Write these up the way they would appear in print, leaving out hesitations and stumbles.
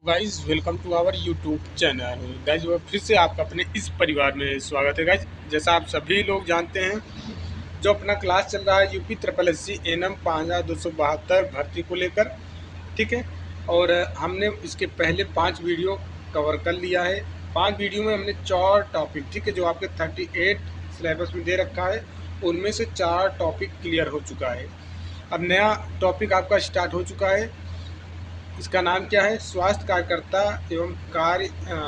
Guys welcome to our YouTube channel. Guys वो फिर से आपका अपने इस परिवार में स्वागत है। गाइज जैसा आप सभी लोग जानते हैं, जो अपना क्लास चल रहा है UP triple S C N M 5272 भर्ती को लेकर, ठीक है। और हमने इसके पहले 5 वीडियो कवर कर लिया है। 5 वीडियो में हमने 4 टॉपिक, ठीक है, जो आपके 38 सिलेबस में दे रखा है, उनमें से 4 टॉपिक क्लियर हो चुका है। अब नया टॉपिक आपका स्टार्ट हो चुका है। इसका नाम क्या है? स्वास्थ्य कार्यकर्ता एवं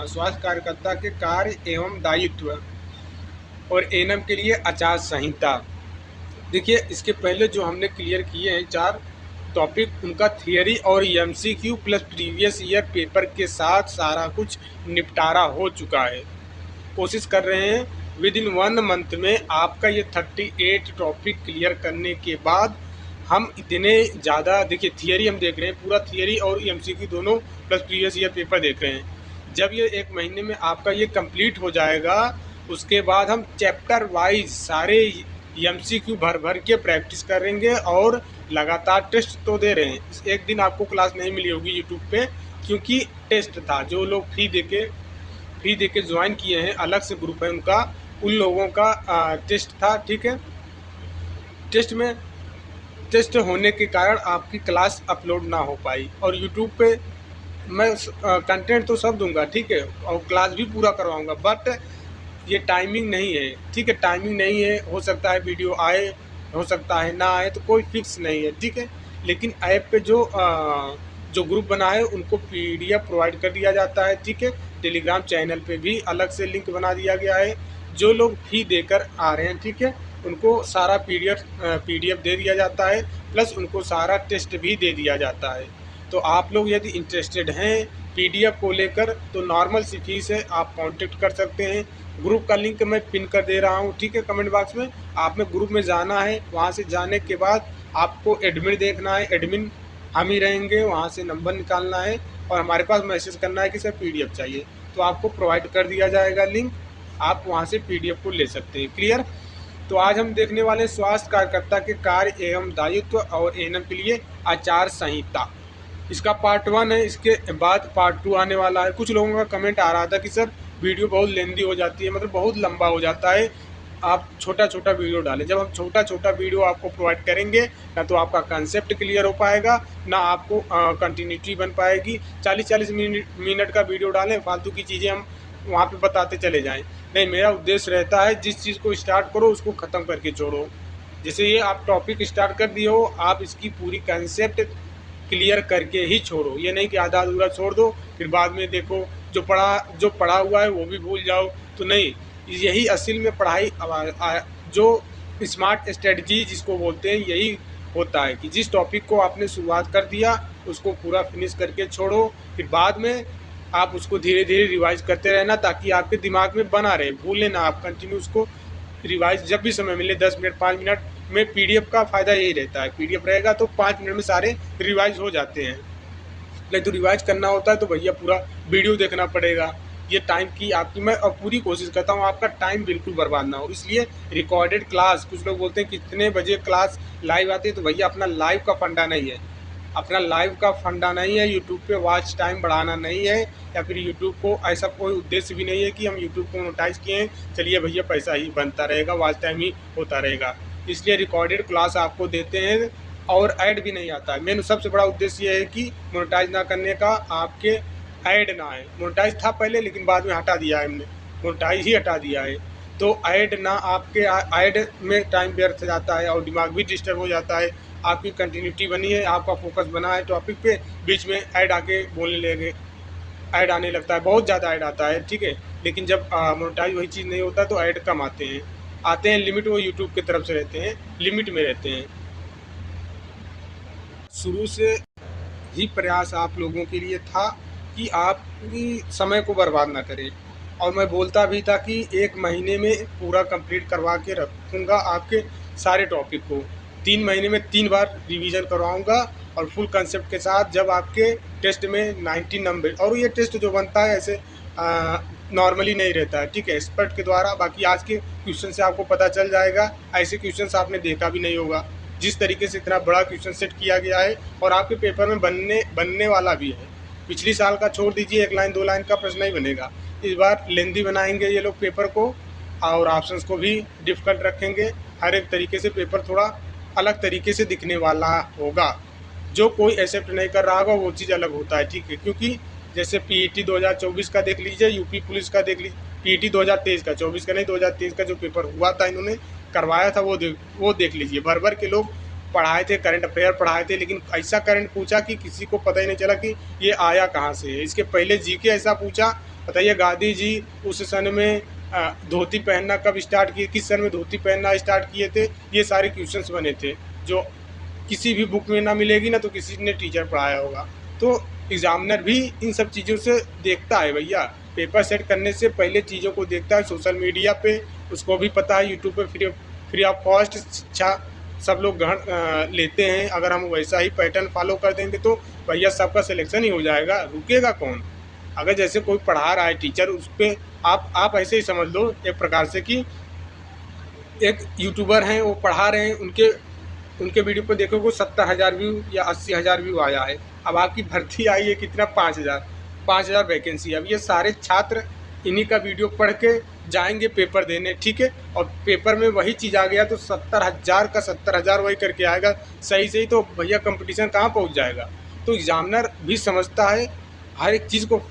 स्वास्थ्य कार्यकर्ता के कार्य एवं दायित्व और एएनएम के लिए आचार संहिता। देखिए, इसके पहले जो हमने क्लियर किए हैं 4 टॉपिक, उनका थियरी और MCQ plus previous year paper के साथ सारा कुछ निपटारा हो चुका है। कोशिश कर रहे हैं विद इन 1 मंथ में आपका ये 38 टॉपिक क्लियर करने के बाद हम इतने ज़्यादा, देखिए थियरी हम देख रहे हैं, पूरा थियरी और एमसीक्यू दोनों प्लस प्रीवियस ईयर पेपर देख रहे हैं। जब ये 1 महीने में आपका ये कंप्लीट हो जाएगा, उसके बाद हम चैप्टर वाइज सारे एमसीक्यू भर भर के प्रैक्टिस करेंगे और लगातार टेस्ट तो दे रहे हैं। एक दिन आपको क्लास नहीं मिली होगी यूट्यूब पे, क्योंकि टेस्ट था। जो लोग फी दे के ज्वाइन किए हैं, अलग से ग्रुप है उनका, उन लोगों का टेस्ट था, ठीक है। टेस्ट होने के कारण आपकी क्लास अपलोड ना हो पाई। और यूट्यूब पे मैं कंटेंट तो सब दूंगा, ठीक है, और क्लास भी पूरा करवाऊंगा, बट ये टाइमिंग नहीं है, ठीक है। टाइमिंग नहीं है, हो सकता है वीडियो आए, हो सकता है ना आए, तो कोई फिक्स नहीं है, ठीक है। लेकिन ऐप पे जो ग्रुप बना है उनको पीडीएफ प्रोवाइड कर दिया जाता है, ठीक है। टेलीग्राम चैनल पे भी अलग से लिंक बना दिया गया है। जो लोग फी देकर आ रहे हैं, ठीक है, उनको सारा पीडीएफ दे दिया जाता है, प्लस उनको सारा टेस्ट भी दे दिया जाता है। तो आप लोग यदि इंटरेस्टेड हैं पीडीएफ को लेकर, तो नॉर्मल सी फीस है, आप कांटेक्ट कर सकते हैं। ग्रुप का लिंक मैं पिन कर दे रहा हूँ, ठीक है, कमेंट बॉक्स में। आपने ग्रुप में जाना है, वहाँ से जाने के बाद आपको एडमिन देखना है, एडमिन हम ही रहेंगे, वहाँ से नंबर निकालना है और हमारे पास मैसेज करना है कि सर पीडीएफ चाहिए, तो आपको प्रोवाइड कर दिया जाएगा लिंक, आप वहाँ से पीडीएफ को ले सकते हैं। क्लियर? तो आज हम देखने वाले स्वास्थ्य कार्यकर्ता के कार्य एवं दायित्व और एएनएम के लिए आचार संहिता। इसका पार्ट 1 है, इसके बाद पार्ट 2 आने वाला है। कुछ लोगों का कमेंट आ रहा था कि सर वीडियो बहुत लेंदी हो जाती है, मतलब बहुत लंबा हो जाता है, आप छोटा छोटा वीडियो डालें। जब हम छोटा छोटा वीडियो आपको प्रोवाइड करेंगे, ना तो आपका कंसेप्ट क्लियर हो पाएगा, ना आपको कंटिन्यूटी बन पाएगी। 40-40 मिनट का वीडियो डालें, फालतू की चीज़ें हम वहाँ पे बताते चले जाएं। नहीं, मेरा उद्देश्य रहता है जिस चीज़ को स्टार्ट करो उसको ख़त्म करके छोड़ो। जैसे ये आप टॉपिक स्टार्ट कर दिए हो, आप इसकी पूरी कंसेप्ट क्लियर करके ही छोड़ो। ये नहीं कि आधा अधूरा छोड़ दो, फिर बाद में देखो जो पढ़ा हुआ है वो भी भूल जाओ, तो नहीं। यही असल में पढ़ाई जो स्मार्ट स्ट्रेटजी जिसको बोलते हैं, यही होता है कि जिस टॉपिक को आपने शुरुआत कर दिया उसको पूरा फिनिश करके छोड़ो, फिर बाद में आप उसको धीरे धीरे रिवाइज करते रहना, ताकि आपके दिमाग में बना रहे, भूलें ना आप। कंटिन्यू उसको रिवाइज जब भी समय मिले, 10 मिनट 5 मिनट में। पीडीएफ का फ़ायदा यही रहता है, पीडीएफ रहेगा तो 5 मिनट में सारे रिवाइज हो जाते हैं। नहीं तो रिवाइज करना होता है तो भैया पूरा वीडियो देखना पड़ेगा। ये टाइम की आपकी, मैं अब पूरी कोशिश करता हूँ आपका टाइम बिल्कुल बर्बाद ना हो, इसलिए रिकॉर्डेड क्लास। कुछ लोग बोलते हैं कितने बजे क्लास लाइव आती है, तो भैया अपना लाइव का फंडा नहीं है, अपना लाइव का फंडा नहीं है। यूट्यूब पे वॉच टाइम बढ़ाना नहीं है, या फिर यूट्यूब को ऐसा कोई उद्देश्य भी नहीं है कि हम यूट्यूब को मोनेटाइज किए हैं, चलिए भैया पैसा ही बनता रहेगा, वॉच टाइम ही होता रहेगा। इसलिए रिकॉर्डेड क्लास आपको देते हैं और ऐड भी नहीं आता है। मेन सबसे बड़ा उद्देश्य ये है कि मोनेटाइज ना करने का, आपके ऐड ना आए। मोनेटाइज था पहले, लेकिन बाद में हटा दिया है हमने, मोनेटाइज ही हटा दिया है। तो ऐड ना, आपके ऐड में टाइम व्यर्थ जाता है और दिमाग भी डिस्टर्ब हो जाता है। आपकी कंटिन्यूटी बनी है, आपका फोकस बना है टॉपिक पे, बीच में ऐड आके बोलने लगे, ऐड आने लगता है, बहुत ज़्यादा ऐड आता है, ठीक है। लेकिन जब मोनेटाइज वही चीज़ नहीं होता तो ऐड कम आते हैं लिमिट, वो यूट्यूब की तरफ से रहते हैं, लिमिट में रहते हैं। शुरू से ही प्रयास आप लोगों के लिए था कि आप समय को बर्बाद ना करें, और मैं बोलता भी था कि 1 महीने में पूरा कंप्लीट करवा के रखूँगा आपके सारे टॉपिक को। 3 महीने में 3 बार रिवीजन करवाऊँगा और फुल कंसेप्ट के साथ। जब आपके टेस्ट में 90 नंबर, और ये टेस्ट जो बनता है ऐसे नॉर्मली नहीं रहता है, ठीक है, एक्सपर्ट के द्वारा। बाकी आज के क्वेश्चन से आपको पता चल जाएगा, ऐसे क्वेश्चन आपने देखा भी नहीं होगा, जिस तरीके से इतना बड़ा क्वेश्चन सेट किया गया है और आपके पेपर में बनने वाला भी है। पिछली साल का छोड़ दीजिए, 1 लाइन 2 लाइन का प्रश्न नहीं बनेगा। इस बार लेंदी बनाएंगे ये लोग पेपर को, और ऑप्शंस को भी डिफ़िकल्ट रखेंगे। हर एक तरीके से पेपर थोड़ा अलग तरीके से दिखने वाला होगा। जो कोई एक्सेप्ट नहीं कर रहा होगा वो चीज़ अलग होता है, ठीक है। क्योंकि जैसे पीईटी 2024 का देख लीजिए, यूपी पुलिस का देख लीजिए, पीईटी 2023 का, 24 का नहीं, 2023 का जो पेपर हुआ था, इन्होंने करवाया था, वो देख लीजिए। भर के लोग पढ़ाए थे, करंट अफेयर पढ़ाए थे, लेकिन ऐसा करंट पूछा कि किसी को पता ही नहीं चला कि ये आया कहाँ से है। इसके पहले जीके ऐसा पूछा, बताइए गांधी जी उस सन में धोती पहनना कब स्टार्ट किए, किस सन में धोती पहनना स्टार्ट किए थे। ये सारे क्वेश्चंस बने थे जो किसी भी बुक में ना मिलेगी ना तो किसी ने टीचर पढ़ाया होगा। तो एग्जामिनर भी इन सब चीज़ों से देखता है भैया, पेपर सेट करने से पहले चीज़ों को देखता है। सोशल मीडिया पे उसको भी पता है, यूट्यूब पे फ्री ऑफ कॉस्ट शिक्षा सब लोग ग्रहण लेते हैं। अगर हम वैसा ही पैटर्न फॉलो कर देंगे तो भैया सबका सिलेक्शन ही हो जाएगा, रुकेगा कौन। अगर जैसे कोई पढ़ा रहा है टीचर, उस पर आप ऐसे ही समझ लो एक प्रकार से कि एक यूट्यूबर हैं, वो पढ़ा रहे हैं, उनके वीडियो पर देखोगे 70,000 व्यू या 80,000 व्यू आया है। अब आपकी भर्ती आई है कितना, 5,000 वैकेंसी। अब ये सारे छात्र इन्हीं का वीडियो पढ़ के जाएंगे पेपर देने, ठीक है। और पेपर में वही चीज़ आ गया तो 70,000 का 70,000 वही करके आएगा सही, तो भैया कंपटीशन कहाँ पहुँच जाएगा। तो एग्जामिनर भी समझता है हर एक चीज़ को,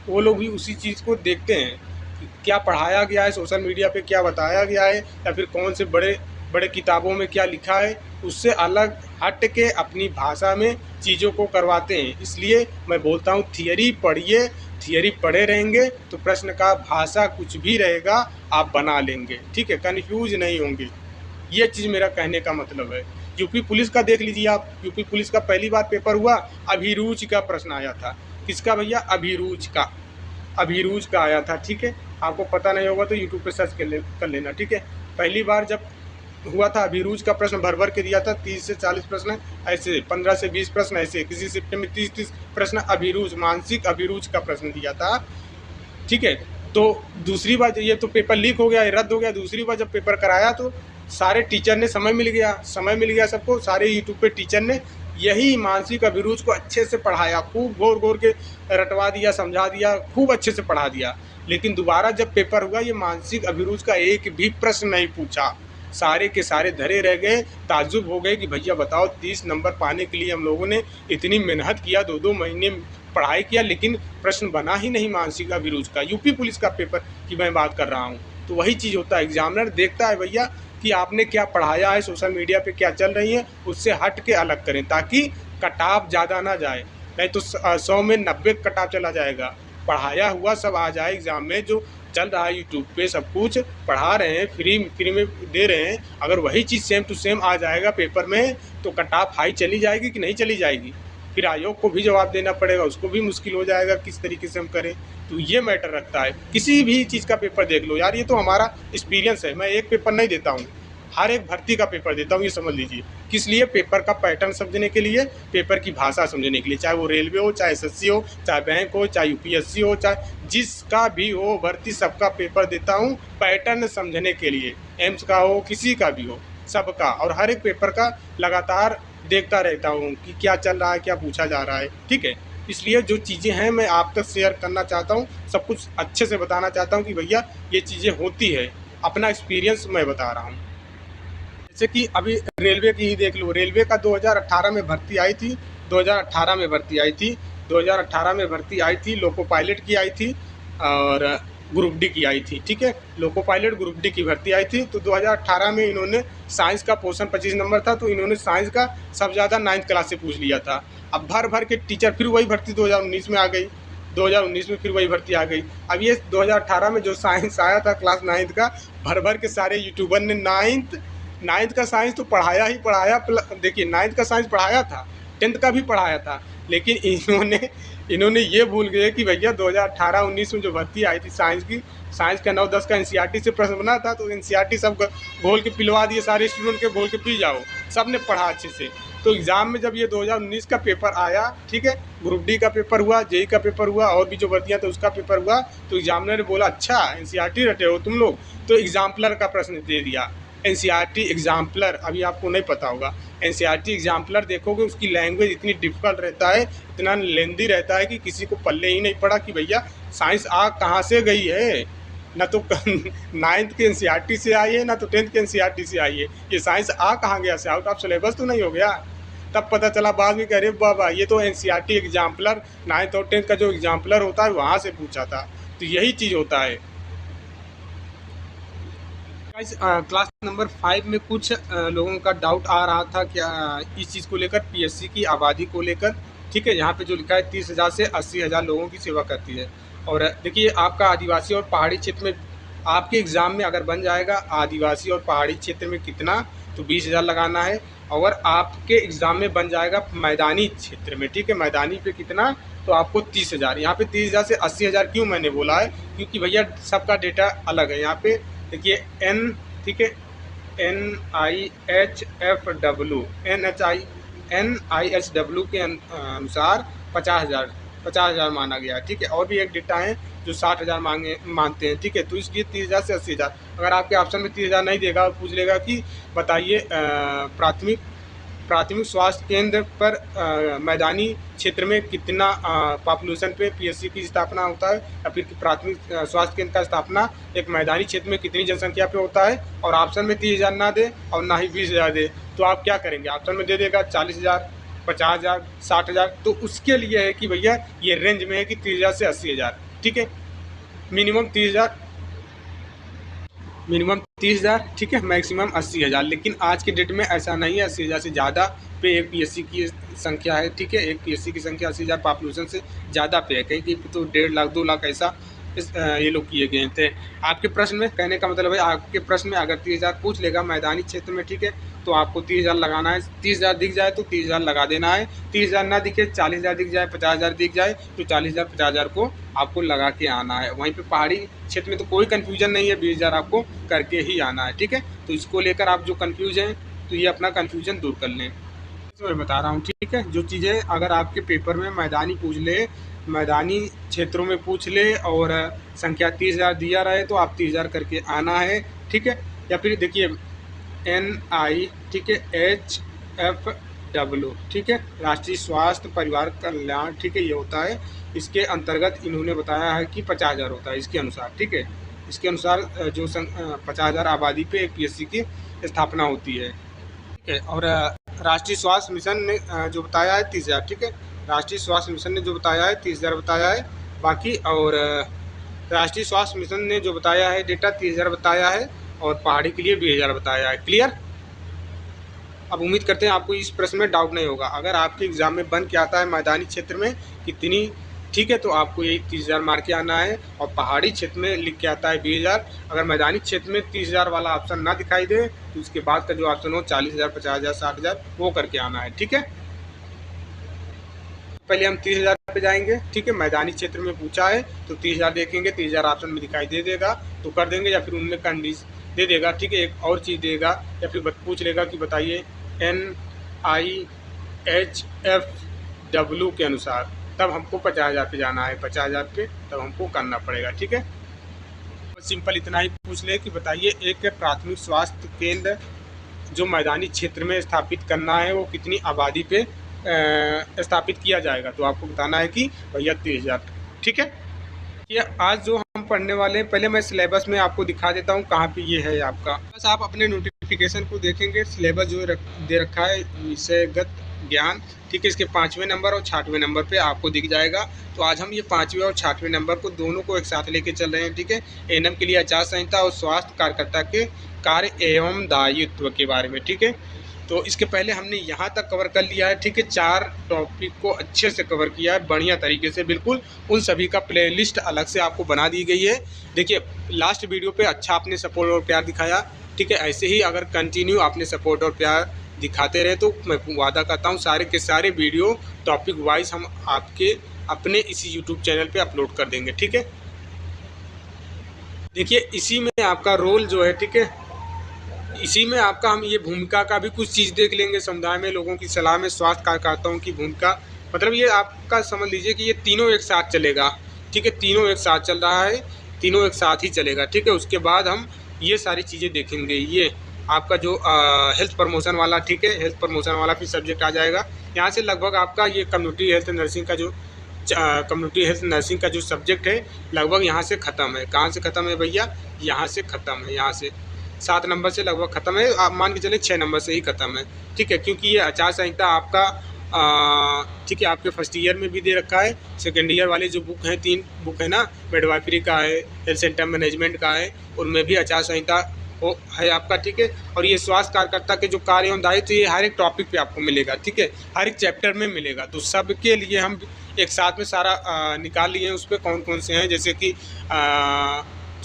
वो लोग भी उसी चीज़ को देखते हैं कि क्या पढ़ाया गया है, सोशल मीडिया पे क्या बताया गया है, या फिर कौन से बड़े बड़े किताबों में क्या लिखा है। उससे अलग हट के अपनी भाषा में चीज़ों को करवाते हैं। इसलिए मैं बोलता हूँ थियरी पढ़िए, थियरी पढ़े रहेंगे तो प्रश्न का भाषा कुछ भी रहेगा आप बना लेंगे, ठीक है, कन्फ्यूज नहीं होंगे। ये चीज़ मेरा कहने का मतलब है। यूपी पुलिस का देख लीजिए आप, यूपी पुलिस का पहली बार पेपर हुआ, अभिरुचि का प्रश्न आया था। किसका भैया, अभिरुचि का आया था, ठीक है। आपको पता नहीं होगा तो यूट्यूब पे सर्च कर लेना, ठीक है। पहली बार जब हुआ था अभिरुचि का प्रश्न भर के दिया था, 30 से 40 प्रश्न ऐसे, 15 से 20 प्रश्न ऐसे, किसी शिफ्ट में 30 प्रश्न अभिरुचि, मानसिक अभिरुचि का प्रश्न दिया था, ठीक है। तो दूसरी बार ये तो पेपर लीक हो गया, रद्द हो गया। दूसरी बार जब पेपर कराया तो सारे टीचर ने समय मिल गया सबको, सारे यूट्यूब पे टीचर ने यही मानसिक अभिरुचि को अच्छे से पढ़ाया, खूब घोर के रटवा दिया, समझा दिया, खूब अच्छे से पढ़ा दिया। लेकिन दोबारा जब पेपर हुआ ये मानसिक अभिरुचि का एक भी प्रश्न नहीं पूछा, सारे के सारे धरे रह गए। ताज्जुब हो गए कि भैया बताओ 30 नंबर पाने के लिए हम लोगों ने इतनी मेहनत किया, 2-2 महीने पढ़ाई किया, लेकिन प्रश्न बना ही नहीं मानसिक अभिरुचि का। यूपी पुलिस का पेपर की मैं बात कर रहा हूँ। तो वही चीज़ होता है, एग्जामिनर देखता है भैया कि आपने क्या पढ़ाया है, सोशल मीडिया पे क्या चल रही है, उससे हट के अलग करें ताकि कटाव ज़्यादा ना जाए। नहीं तो 100 में 90 कटाव चला जाएगा। पढ़ाया हुआ सब आ जाए एग्ज़ाम में, जो चल रहा है यूट्यूब पे सब कुछ पढ़ा रहे हैं, फ्री में दे रहे हैं। अगर वही चीज़ सेम टू सेम आ जाएगा पेपर में तो कटाव हाई चली जाएगी कि नहीं चली जाएगी। फिर आयोग को भी जवाब देना पड़ेगा, उसको भी मुश्किल हो जाएगा किस तरीके से हम करें। तो ये मैटर रखता है। किसी भी चीज़ का पेपर देख लो यार, ये तो हमारा एक्सपीरियंस है। मैं एक पेपर नहीं देता हूँ, हर एक भर्ती का पेपर देता हूँ, ये समझ लीजिए। किस लिए, पेपर का पैटर्न समझने के लिए, पेपर की भाषा समझने के लिए। चाहे वो रेलवे हो, चाहे एसएससी हो, चाहे बैंक हो, चाहे यूपीएससी हो, चाहे जिसका भी हो भर्ती, सबका पेपर देता हूँ पैटर्न समझने के लिए। एम्स का हो, किसी का भी हो, सबका। और हर एक पेपर का लगातार देखता रहता हूँ कि क्या चल रहा है, क्या पूछा जा रहा है, ठीक है। इसलिए जो चीज़ें हैं मैं आप तक शेयर करना चाहता हूँ, सब कुछ अच्छे से बताना चाहता हूँ कि भैया ये चीज़ें होती है। अपना एक्सपीरियंस मैं बता रहा हूँ। जैसे कि अभी रेलवे की ही देख लो, रेलवे का 2018 में भर्ती आई थी, 2018 में भर्ती आई थी, 2018 में भर्ती आई थी, लोको पायलट की आई थी और ग्रुप डी की आई थी, ठीक है। लोको पायलट ग्रुप डी की भर्ती आई थी। तो 2018 में इन्होंने साइंस का पोर्शन 25 नंबर था, तो इन्होंने साइंस का सबसे ज़्यादा 9th क्लास से पूछ लिया था। अब भर के टीचर फिर वही भर्ती 2019 में आ गई, 2019 में फिर वही भर्ती आ गई। अब ये 2018 में जो साइंस आया था क्लास 9th का, भर के सारे यूट्यूबर ने 9th का साइंस तो पढ़ाया ही पढ़ाया। देखिए 9th का साइंस पढ़ाया था, 10th का भी पढ़ाया था, लेकिन इन्होंने ये भूल गए कि भैया 2018-19 में जो भर्ती आई थी साइंस की, साइंस का 9-10 का एनसीईआरटी से प्रश्न बना था, तो एनसीईआरटी सब घोल के पिलवा दिए, सारे स्टूडेंट के घोल के पी जाओ, सब ने पढ़ा अच्छे से। तो एग्ज़ाम में जब ये 2019 का पेपर आया, ठीक है, ग्रुप डी का पेपर हुआ, जेई का पेपर हुआ, और भी जो भर्तियाँ तो उसका पेपर हुआ, तो एग्जामिनर ने बोला अच्छा एनसीईआरटी रटे हो तुम लोग, तो एग्जाम्पलर का प्रश्न दे दिया। एनसीईआरटी एग्जाम्पलर, अभी आपको नहीं पता होगा, एनसीईआरटी एग्जाम्पलर देखोगे उसकी लैंग्वेज इतनी डिफ़िकल्ट रहता है, इतना लेंदी रहता है कि किसी को पल्ले ही नहीं पड़ा कि भैया साइंस आ कहाँ से गई है। ना तो 9th के एनसीईआरटी से आई है, ना तो 10th के एनसीईआरटी से आई है। ये साइंस आ कहाँ गया से, आउट ऑफ सिलेबस तो नहीं हो गया। तब पता चला बाद में, कह रहे बाबा ये तो एनसीईआरटी एग्जाम्पलर 9th और 10th का जो एग्जाम्पलर होता है वहाँ से पूछा था। तो यही चीज़ होता है। क्लास नंबर 5 में कुछ लोगों का डाउट आ रहा था कि इस चीज़ को लेकर, पीएससी की आबादी को लेकर, ठीक है। यहाँ पे जो लिखा है 30,000 से 80,000 लोगों की सेवा करती है। और देखिए आपका आदिवासी और पहाड़ी क्षेत्र में आपके एग्ज़ाम में अगर बन जाएगा आदिवासी और पहाड़ी क्षेत्र में कितना, तो 20,000 लगाना है। और आपके एग्ज़ाम में बन जाएगा मैदानी क्षेत्र में, ठीक है, मैदानी पे कितना, तो आपको 30,000। यहाँ पे 30,000 से 80,000 क्यों मैंने बोला है, क्योंकि भैया सबका डेटा अलग है। यहाँ पे देखिए एन, ठीक है, NIHFW के अनुसार 50,000 माना गया है, ठीक है। और भी एक डेटा है जो 60,000 मानते हैं, ठीक है। तो इसलिए 30,000 से 80,000। अगर आपके ऑप्शन में 30,000 नहीं देगा और पूछ लेगा कि बताइए प्राथमिक स्वास्थ्य केंद्र पर मैदानी क्षेत्र में कितना पॉपुलेशन पे पीएससी की स्थापना होता है, या फिर प्राथमिक स्वास्थ्य केंद्र का स्थापना एक मैदानी क्षेत्र में कितनी जनसंख्या पे होता है, और ऑप्शन में 30,000 ना दे और ना ही 20,000 दे, तो आप क्या करेंगे। ऑप्शन में दे देगा 40,000, 50,000, 60,000। तो उसके लिए है कि भैया ये रेंज में है कि 30,000 से 80,000, ठीक है। मिनिमम 30,000, ठीक है, मैक्सिमम 80,000। लेकिन आज के डेट में ऐसा नहीं है, 80,000 से ज़्यादा पे एक पीएससी की संख्या है, ठीक है। एक पीएससी की संख्या 80,000 पॉपुलेशन से ज़्यादा पे है, कहीं कहीं तो 1.5 लाख 2 लाख ऐसा ये लोग किए गए थे। आपके प्रश्न में कहने का मतलब है, आपके प्रश्न में अगर 30,000 पूछ लेगा मैदानी क्षेत्र में, ठीक है, तो आपको 30,000 लगाना है। 30,000 दिख जाए तो 30,000 लगा देना है। 30,000 ना दिखे, 40,000 दिख जाए, 50,000 दिख जाए, तो 40,000 50,000 को आपको लगा के आना है। वहीं पे पहाड़ी क्षेत्र में तो कोई कन्फ्यूजन नहीं है, 20,000 आपको करके ही आना है, ठीक है। तो इसको लेकर आप जो कन्फ्यूज हैं तो ये अपना कन्फ्यूजन दूर कर लें, तो मैं बता रहा हूँ, ठीक है। जो चीज़ें अगर आपके पेपर में मैदानी पूछ ले, मैदानी क्षेत्रों में पूछ ले और संख्या 30,000 दिया रहे, तो आप 30,000 करके आना है, ठीक है। या फिर देखिए NI, ठीक है, HFW, ठीक है, राष्ट्रीय स्वास्थ्य परिवार कल्याण, ठीक है, ये होता है। इसके अंतर्गत इन्होंने बताया है कि 50,000 होता है इसके अनुसार, ठीक है। इसके अनुसार जो 50,000 आबादी पे एक पीएससी की स्थापना होती है, ठीक है। और राष्ट्रीय स्वास्थ्य मिशन ने जो बताया है 30,000, ठीक है। राष्ट्रीय स्वास्थ्य मिशन ने जो बताया है 30,000 बताया है बाकी, और राष्ट्रीय स्वास्थ्य मिशन ने जो बताया है डेटा 30,000 बताया है, और पहाड़ी के लिए 20,000 बताया है। क्लियर। अब उम्मीद करते हैं आपको इस प्रश्न में डाउट नहीं होगा। अगर आपके एग्जाम में बन के आता है मैदानी क्षेत्र में कितनी, ठीक है, तो आपको यही 30,000 मार के आना है। और पहाड़ी क्षेत्र में लिख के आता है 20,000। अगर मैदानी क्षेत्र में 30,000 वाला ऑप्शन ना दिखाई दे तो उसके बाद का जो ऑप्शन हो 40,000, 50,000, 60,000 वो करके आना है, ठीक है। पहले हम 30,000 पे जाएंगे, ठीक है। मैदानी क्षेत्र में पूछा है तो 30,000 देखेंगे, 30,000 ऑप्शन में दिखाई दे देगा तो कर देंगे, या फिर उनमें कंडीशन दे देगा, ठीक है, एक और चीज़ देगा, या फिर पूछ लेगा कि बताइए NIHFW के अनुसार, तब हमको 50,000 पे जाना है, 50,000 पे तब हमको करना पड़ेगा, ठीक है। सिंपल इतना ही पूछ ले कि बताइए एक प्राथमिक स्वास्थ्य केंद्र जो मैदानी क्षेत्र में स्थापित करना है वो कितनी आबादी पे स्थापित किया जाएगा, तो आपको बताना है कि भैया 30,000, ठीक है। ये आज जो हम पढ़ने वाले हैं, पहले मैं सिलेबस में आपको दिखा देता हूँ कहाँ पे ये है आपका। बस आप अपने नोटिफिकेशन को देखेंगे, सिलेबस जो दे रखा है विषयगत ज्ञान, ठीक है, इसके 5वें नंबर और 6वें नंबर पे आपको दिख जाएगा। तो आज हम ये 5वें और 6वें नंबर को दोनों को एक साथ लेके चल रहे हैं, ठीक है। एएनएम के लिए आचार संहिता और स्वास्थ्य कार्यकर्ता के कार्य एवं दायित्व के बारे में, ठीक है। तो इसके पहले हमने यहाँ तक कवर कर लिया है, ठीक है। 4 टॉपिक को अच्छे से कवर किया है बढ़िया तरीके से, बिल्कुल। उन सभी का प्लेलिस्ट अलग से आपको बना दी गई है। देखिए लास्ट वीडियो पे अच्छा आपने सपोर्ट और प्यार दिखाया, ठीक है। ऐसे ही अगर कंटिन्यू आपने सपोर्ट और प्यार दिखाते रहे तो मैं वादा करता हूँ सारे के सारे वीडियो टॉपिक वाइज हम आपके अपने इसी यूट्यूब चैनल पे अपलोड कर देंगे, ठीक है। देखिए इसी में आपका रोल जो है, ठीक है, इसी में आपका हम ये भूमिका का भी कुछ चीज़ देख लेंगे। समुदाय में लोगों की सलाह में स्वास्थ्य कार्यकर्ताओं की भूमिका, मतलब ये आपका समझ लीजिए कि ये तीनों एक साथ चलेगा, ठीक है। तीनों एक साथ चल रहा है, तीनों एक साथ ही चलेगा, ठीक है। उसके बाद हम ये सारी चीज़ें देखेंगे, ये आपका जो हेल्थ प्रमोशन वाला, ठीक है, हेल्थ प्रमोशन वाला फिर सब्जेक्ट आ जाएगा। यहाँ से लगभग आपका ये कम्युनिटी हेल्थ नर्सिंग का जो कम्युनिटी हेल्थ नर्सिंग का जो सब्जेक्ट है लगभग यहाँ से ख़त्म है। कहाँ से ख़त्म है भैया? यहाँ से ख़त्म है। यहाँ से 7 नंबर से लगभग ख़त्म है, आप मान के चले 6 नंबर से ही ख़त्म है, ठीक है, क्योंकि ये आचार संहिता आपका ठीक है आपके फर्स्ट ईयर में भी दे रखा है। सेकेंड ईयर वाले जो बुक हैं, 3 बुक है ना, मिडवाइफरी का है, हेल्थ सेंटर मैनेजमेंट का है, उनमें भी आचार संहिता वो है आपका, ठीक है। और ये स्वास्थ्य कार्यकर्ता के जो कार्य एवं दायित्व, तो ये हर एक टॉपिक पे आपको मिलेगा, ठीक है, हर एक चैप्टर में मिलेगा। तो सबके लिए हम एक साथ में सारा निकाल लिए हैं, उस पर कौन कौन से हैं, जैसे कि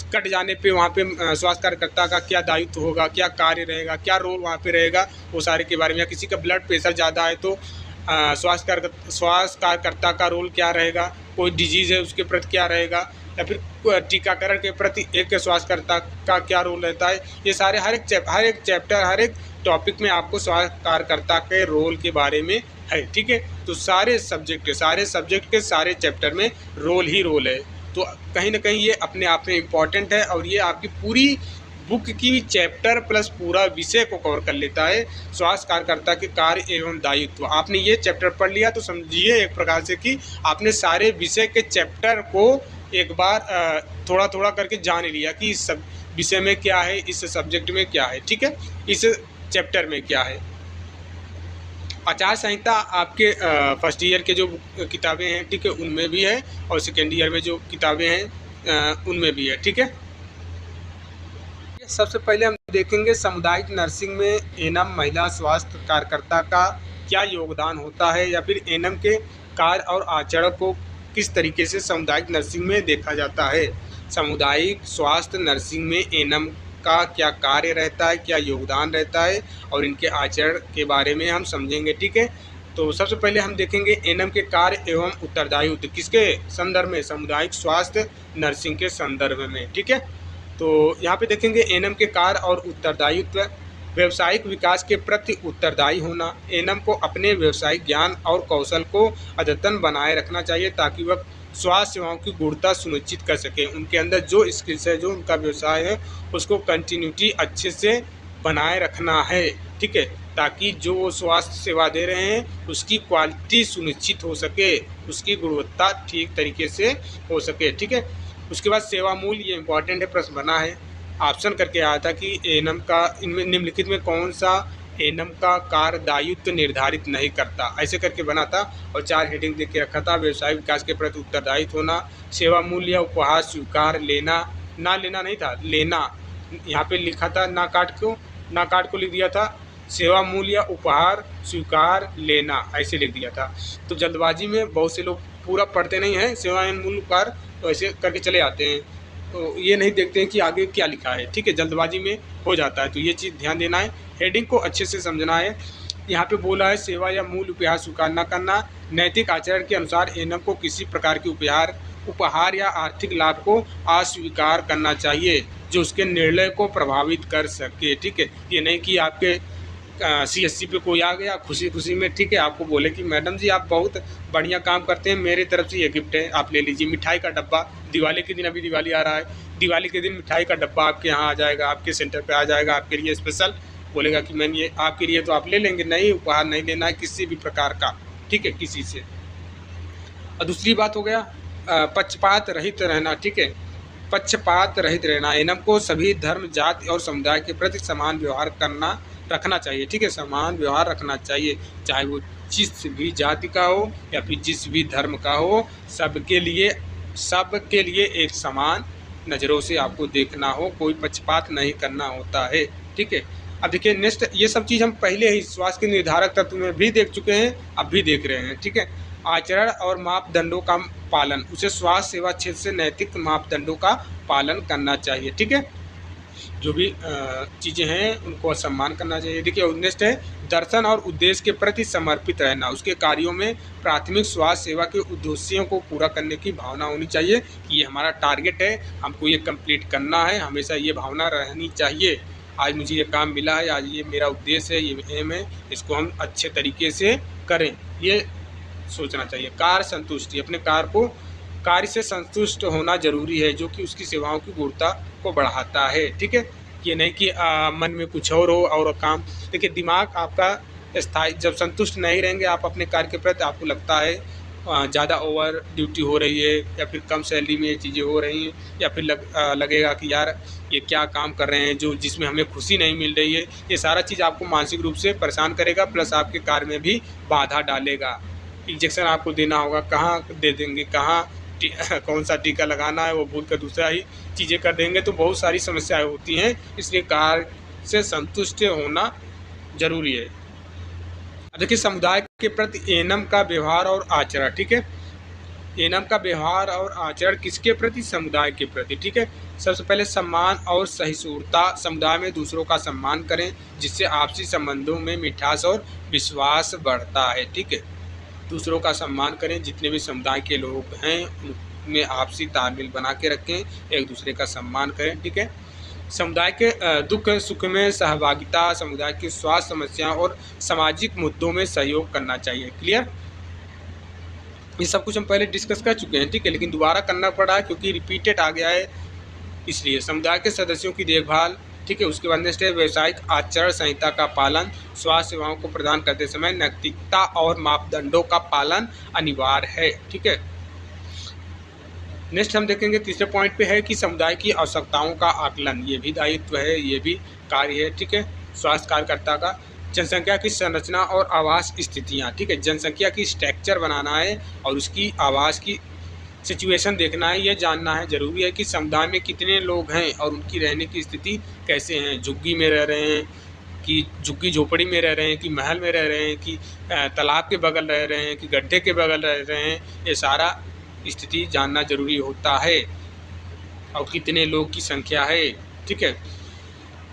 कट जाने पे वहाँ पे स्वास्थ्य कार्यकर्ता का क्या दायित्व होगा, क्या कार्य रहेगा, क्या रोल वहाँ पे रहेगा, वो सारे के बारे में। या किसी का ब्लड प्रेशर ज़्यादा है तो स्वास्थ्य कार्यकर्ता का रोल क्या रहेगा, कोई डिजीज़ है उसके प्रति क्या रहेगा, या फिर टीकाकरण के प्रति एक स्वास्थ्यकर्ता का क्या रोल रहता है। ये सारे हर एक चैप्टर हर एक टॉपिक में आपको स्वास्थ्य कार्यकर्ता के रोल के बारे में है, ठीक है। तो सारे सब्जेक्ट के सारे चैप्टर में रोल ही रोल है। तो कहीं ना कहीं ये अपने आप में इम्पॉर्टेंट है और ये आपकी पूरी बुक की चैप्टर प्लस पूरा विषय को कवर कर लेता है। स्वास्थ्य कार्यकर्ता के कार्य एवं दायित्व, आपने ये चैप्टर पढ़ लिया तो समझिए एक प्रकार से कि आपने सारे विषय के चैप्टर को एक बार थोड़ा थोड़ा करके जान लिया कि इस सब विषय में क्या है, इस सब्जेक्ट में क्या है, ठीक है, इस चैप्टर में क्या है। आचार संहिता आपके फर्स्ट ईयर के जो किताबें हैं, ठीक है, उनमें भी है, और सेकेंड ईयर में जो किताबें हैं उनमें भी है, ठीक है। सबसे पहले हम देखेंगे सामुदायिक नर्सिंग में एनएम महिला स्वास्थ्य कार्यकर्ता का क्या योगदान होता है, या फिर एनएम के कार्य और आचरण को किस तरीके से सामुदायिक नर्सिंग में देखा जाता है। सामुदायिक स्वास्थ्य नर्सिंग में एनएम का क्या कार्य रहता है, क्या योगदान रहता है, और इनके आचरण के बारे में हम समझेंगे, ठीक है। तो सबसे पहले हम देखेंगे एनएम के कार्य एवं उत्तरदायित्व किसके संदर्भ में, सामुदायिक स्वास्थ्य नर्सिंग के संदर्भ में, ठीक है। तो यहाँ पे देखेंगे एनएम के कार्य और उत्तरदायित्व। व्यवसायिक विकास के प्रति उत्तरदायी होना, एनएम को अपने व्यवसायिक ज्ञान और कौशल को अद्यतन बनाए रखना चाहिए ताकि वह स्वास्थ्य सेवाओं की गुणवत्ता सुनिश्चित कर सके। उनके अंदर जो स्किल्स है, जो उनका व्यवसाय है, उसको कंटिन्यूटी अच्छे से बनाए रखना है, ठीक है, ताकि जो वो स्वास्थ्य सेवा दे रहे हैं उसकी क्वालिटी सुनिश्चित हो सके, उसकी गुणवत्ता ठीक तरीके से हो सके, ठीक है। उसके बाद सेवा मूल्य, ये इंपॉर्टेंट है, प्रश्न बना है, ऑप्शन करके आया था कि एनएम का इनमें निम्नलिखित में कौन सा एनएम का कार्य दायित्व निर्धारित नहीं करता, ऐसे करके बना था और 4 हेडिंग दे के रखा था। व्यवसायिक विकास के प्रति उत्तरदायित्व होना, सेवा मूल्य या उपहार स्वीकार लेना, ना लेना नहीं था, लेना यहाँ पे लिखा था, ना काट को लिख दिया था, सेवा मूल्य या उपहार स्वीकार लेना ऐसे लिख दिया था। तो जल्दबाजी में बहुत से लोग पूरा पढ़ते नहीं हैं, सेवा एवं मूल्य उपहार, तो ऐसे करके चले आते हैं, तो ये नहीं देखते हैं कि आगे क्या लिखा है, ठीक है, जल्दबाजी में हो जाता है। तो ये चीज़ ध्यान देना है, हेडिंग को अच्छे से समझना है। यहाँ पे बोला है सेवा या मूल्य उपहार स्वीकार न करना। नैतिक आचरण के अनुसार एनएम को किसी प्रकार की उपहार या आर्थिक लाभ को अस्वीकार करना चाहिए जो उसके निर्णय को प्रभावित कर सके, ठीक है। ये नहीं कि आपके सीएससी पे कोई आ गया खुशी खुशी में, ठीक है, आपको बोले कि मैडम जी आप बहुत बढ़िया काम करते हैं, मेरे तरफ से ये गिफ्ट है, आप ले लीजिए। मिठाई का डब्बा, दिवाली के दिन, अभी दिवाली आ रहा है, दिवाली के दिन मिठाई का डब्बा आपके यहाँ आ जाएगा, आपके सेंटर पे आ जाएगा, आपके लिए स्पेशल, बोलेगा कि मैंने ये आपके लिए, तो आप ले लेंगे। नहीं, उपहार नहीं लेना है किसी भी प्रकार का, ठीक है, किसी से। और दूसरी बात हो गया पक्षपात रहित रहना, ठीक है, पक्षपात रहित रहना। एनएम को सभी धर्म, जाति और समुदाय के प्रति समान व्यवहार रखना चाहिए, ठीक है, समान व्यवहार रखना चाहिए, चाहे वो जिस भी जाति का हो या फिर जिस भी धर्म का हो, सबके लिए एक समान नज़रों से आपको देखना हो, कोई पक्षपात नहीं करना होता है, ठीक है। अब देखिए नेक्स्ट, ये सब चीज़ हम पहले ही स्वास्थ्य के निर्धारक तत्व में भी देख चुके हैं, अब भी देख रहे हैं, ठीक है। आचरण और मापदंडों का पालन, उसे स्वास्थ्य सेवा क्षेत्र से नैतिक मापदंडों का पालन करना चाहिए, ठीक है। जो भी चीज़ें हैं उनको सम्मान करना चाहिए। देखिए नेक्स्ट है दर्शन और उद्देश्य के प्रति समर्पित रहना, उसके कार्यों में प्राथमिक स्वास्थ्य सेवा के उद्देश्यों को पूरा करने की भावना होनी चाहिए कि ये हमारा टारगेट है, हमको ये कंप्लीट करना है, हमेशा ये भावना रहनी चाहिए। आज मुझे ये काम मिला है, आज ये मेरा उद्देश्य है, ये एम है, इसको हम अच्छे तरीके से करें, ये सोचना चाहिए। कार्य संतुष्टि, अपने कार्य से संतुष्ट होना जरूरी है जो कि उसकी सेवाओं की गुणवत्ता को बढ़ाता है, ठीक है। ये नहीं कि मन में कुछ और काम। देखिए दिमाग आपका स्थायी जब संतुष्ट नहीं रहेंगे आप अपने कार्य के प्रति, आपको लगता है ज़्यादा ओवर ड्यूटी हो रही है या फिर कम सैलरी में ये चीज़ें हो रही हैं, या फिर लगेगा कि यार ये क्या काम कर रहे हैं जो जिसमें हमें खुशी नहीं मिल रही है। ये सारा चीज़ आपको मानसिक रूप से परेशान करेगा, प्लस आपके कार्य में भी बाधा डालेगा। इंजेक्शन आपको देना होगा, कहाँ दे देंगे, कहाँ कौन सा टीका लगाना है वो भूल कर दूसरा ही चीज़ें कर देंगे, तो बहुत सारी समस्याएं होती हैं। इसलिए कार्य से संतुष्ट होना जरूरी है। अब देखिए समुदाय के प्रति एनम का व्यवहार और आचरण, ठीक है। एनम का व्यवहार और आचरण किसके प्रति? समुदाय के प्रति, ठीक है। सबसे पहले सम्मान और सहिष्णुता। समुदाय में दूसरों का सम्मान करें जिससे आपसी संबंधों में मिठास और विश्वास बढ़ता है, ठीक है। दूसरों का सम्मान करें, जितने भी समुदाय के लोग हैं उनमें आपसी तालमेल बना के रखें, एक दूसरे का सम्मान करें, ठीक है। समुदाय के दुख सुख में सहभागिता, समुदाय की स्वास्थ्य समस्याओं और सामाजिक मुद्दों में सहयोग करना चाहिए। क्लियर? ये सब कुछ हम पहले डिस्कस कर चुके हैं, ठीक है, लेकिन दोबारा करना पड़ा है क्योंकि रिपीटेड आ गया है। इसलिए समुदाय के सदस्यों की देखभाल, ठीक है। उसके बाद नेक्स्ट है व्यावसायिक आचरण संहिता का पालन। स्वास्थ्य सेवाओं को प्रदान करते समय नैतिकता और मापदंडों का पालन अनिवार्य है, ठीक है। नेक्स्ट हम देखेंगे तीसरे पॉइंट पे है कि समुदाय की आवश्यकताओं का आकलन। ये भी दायित्व है, ये भी कार्य है, ठीक है, स्वास्थ्य कार्यकर्ता का। जनसंख्या की संरचना और आवास स्थितियाँ, ठीक है। जनसंख्या की स्ट्रक्चर बनाना है और उसकी आवास की सिचुएशन देखना है। यह जानना है जरूरी है कि समुदाय में कितने लोग हैं और उनकी रहने की स्थिति कैसे हैं। झुग्गी में रह रहे हैं कि झुग्गी झोपड़ी में रह रहे हैं कि महल में रह रहे हैं कि तालाब के बगल रह रहे हैं कि गड्ढे के बगल रह रहे हैं, ये सारा स्थिति जानना जरूरी होता है। और कितने लोग की संख्या है, ठीक है।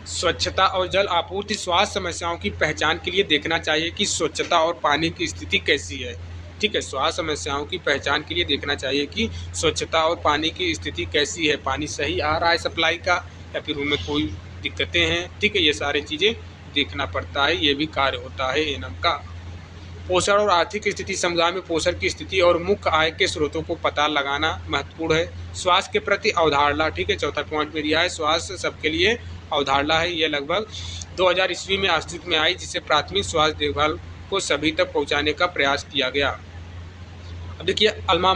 स्वच्छता और जल आपूर्ति। स्वास्थ्य समस्याओं की पहचान के लिए देखना चाहिए कि स्वच्छता और पानी की स्थिति कैसी है, ठीक है। स्वास्थ्य समस्याओं की पहचान के लिए देखना चाहिए कि स्वच्छता और पानी की स्थिति कैसी है, पानी सही आ रहा है सप्लाई का या फिर उनमें कोई दिक्कतें हैं, ठीक है। ये सारी चीज़ें देखना पड़ता है, ये भी कार्य होता है एनम का। पोषण और आर्थिक स्थिति। समुदाय में पोषण की स्थिति और मुख्य आय के स्रोतों को पता लगाना महत्वपूर्ण है। स्वास्थ्य के प्रति अवधारणा, ठीक है, चौथा पॉइंट में दिया है स्वास्थ्य सबके लिए अवधारणा है। यह लगभग 2000 ईस्वी में अस्तित्व में आई, जिससे प्राथमिक स्वास्थ्य देखभाल को सभी तक पहुंचाने का प्रयास किया गया। अब देखिए अल्मा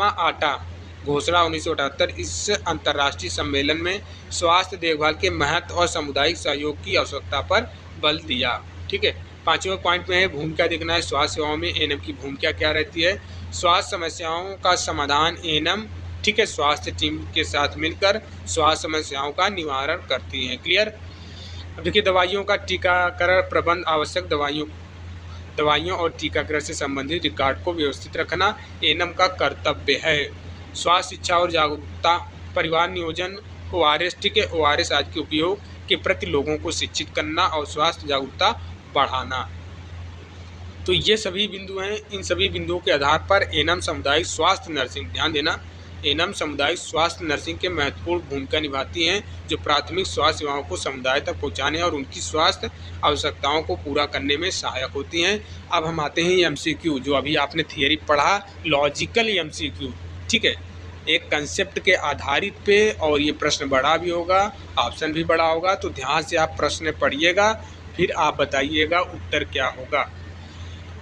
आटा घोषणा 1978 इस अंतर्राष्ट्रीय सम्मेलन में स्वास्थ्य देखभाल के महत्व और सामुदायिक सहयोग की आवश्यकता पर बल दिया, ठीक है। पांचवें पॉइंट में है भूमिका देखना है। स्वास्थ्य सेवाओं में एनम की भूमिका क्या रहती है। स्वास्थ्य समस्याओं का समाधान एनम, ठीक है, स्वास्थ्य टीम के साथ मिलकर स्वास्थ्य समस्याओं का निवारण करती है। क्लियर? अब देखिए दवाइयों का टीकाकरण प्रबंध। आवश्यक दवाइयों और टीकाकरण से संबंधित रिकॉर्ड को व्यवस्थित रखना एनम का कर्तव्य है। स्वास्थ्य शिक्षा और जागरूकता। परिवार नियोजन ORS, ठीक है, ORS आज के उपयोग के प्रति लोगों को शिक्षित करना और स्वास्थ्य जागरूकता बढ़ाना। तो ये सभी बिंदु हैं। इन सभी बिंदुओं के आधार पर एनम सामुदायिक स्वास्थ्य नर्सिंग, ध्यान देना, एनम सामुदायिक स्वास्थ्य नर्सिंग के महत्वपूर्ण भूमिका निभाती हैं, जो प्राथमिक स्वास्थ्य सेवाओं को समुदाय तक पहुंचाने और उनकी स्वास्थ्य आवश्यकताओं को पूरा करने में सहायक होती हैं। अब हम आते हैं MCQ, जो अभी आपने थियरी पढ़ा, लॉजिकल MCQ, ठीक है, एक कंसेप्ट के आधारित पे, और ये प्रश्न बड़ा भी होगा, ऑप्शन भी बड़ा होगा, तो ध्यान से आप प्रश्न पढ़िएगा, फिर आप बताइएगा उत्तर क्या होगा,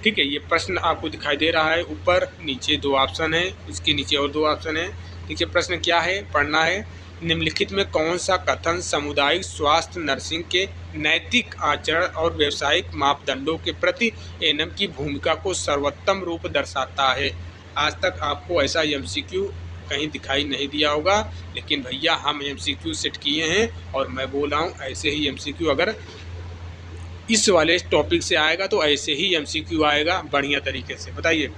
ठीक है। ये प्रश्न आपको दिखाई दे रहा है, ऊपर नीचे 2 ऑप्शन है, इसके नीचे और 2 ऑप्शन है, ठीक है। प्रश्न क्या है, पढ़ना है। निम्नलिखित में कौन सा कथन सामुदायिक स्वास्थ्य नर्सिंग के नैतिक आचरण और व्यावसायिक मापदंडों के प्रति एनम की भूमिका को सर्वोत्तम रूप दर्शाता है। आज तक आपको ऐसा MCQ कहीं दिखाई नहीं दिया होगा, लेकिन भैया हम MCQ सेट किए हैं और मैं बोल रहा हूँ ऐसे ही MCQ अगर इस वाले टॉपिक से आएगा तो ऐसे ही MCQ आएगा बढ़िया तरीके से। बताइए,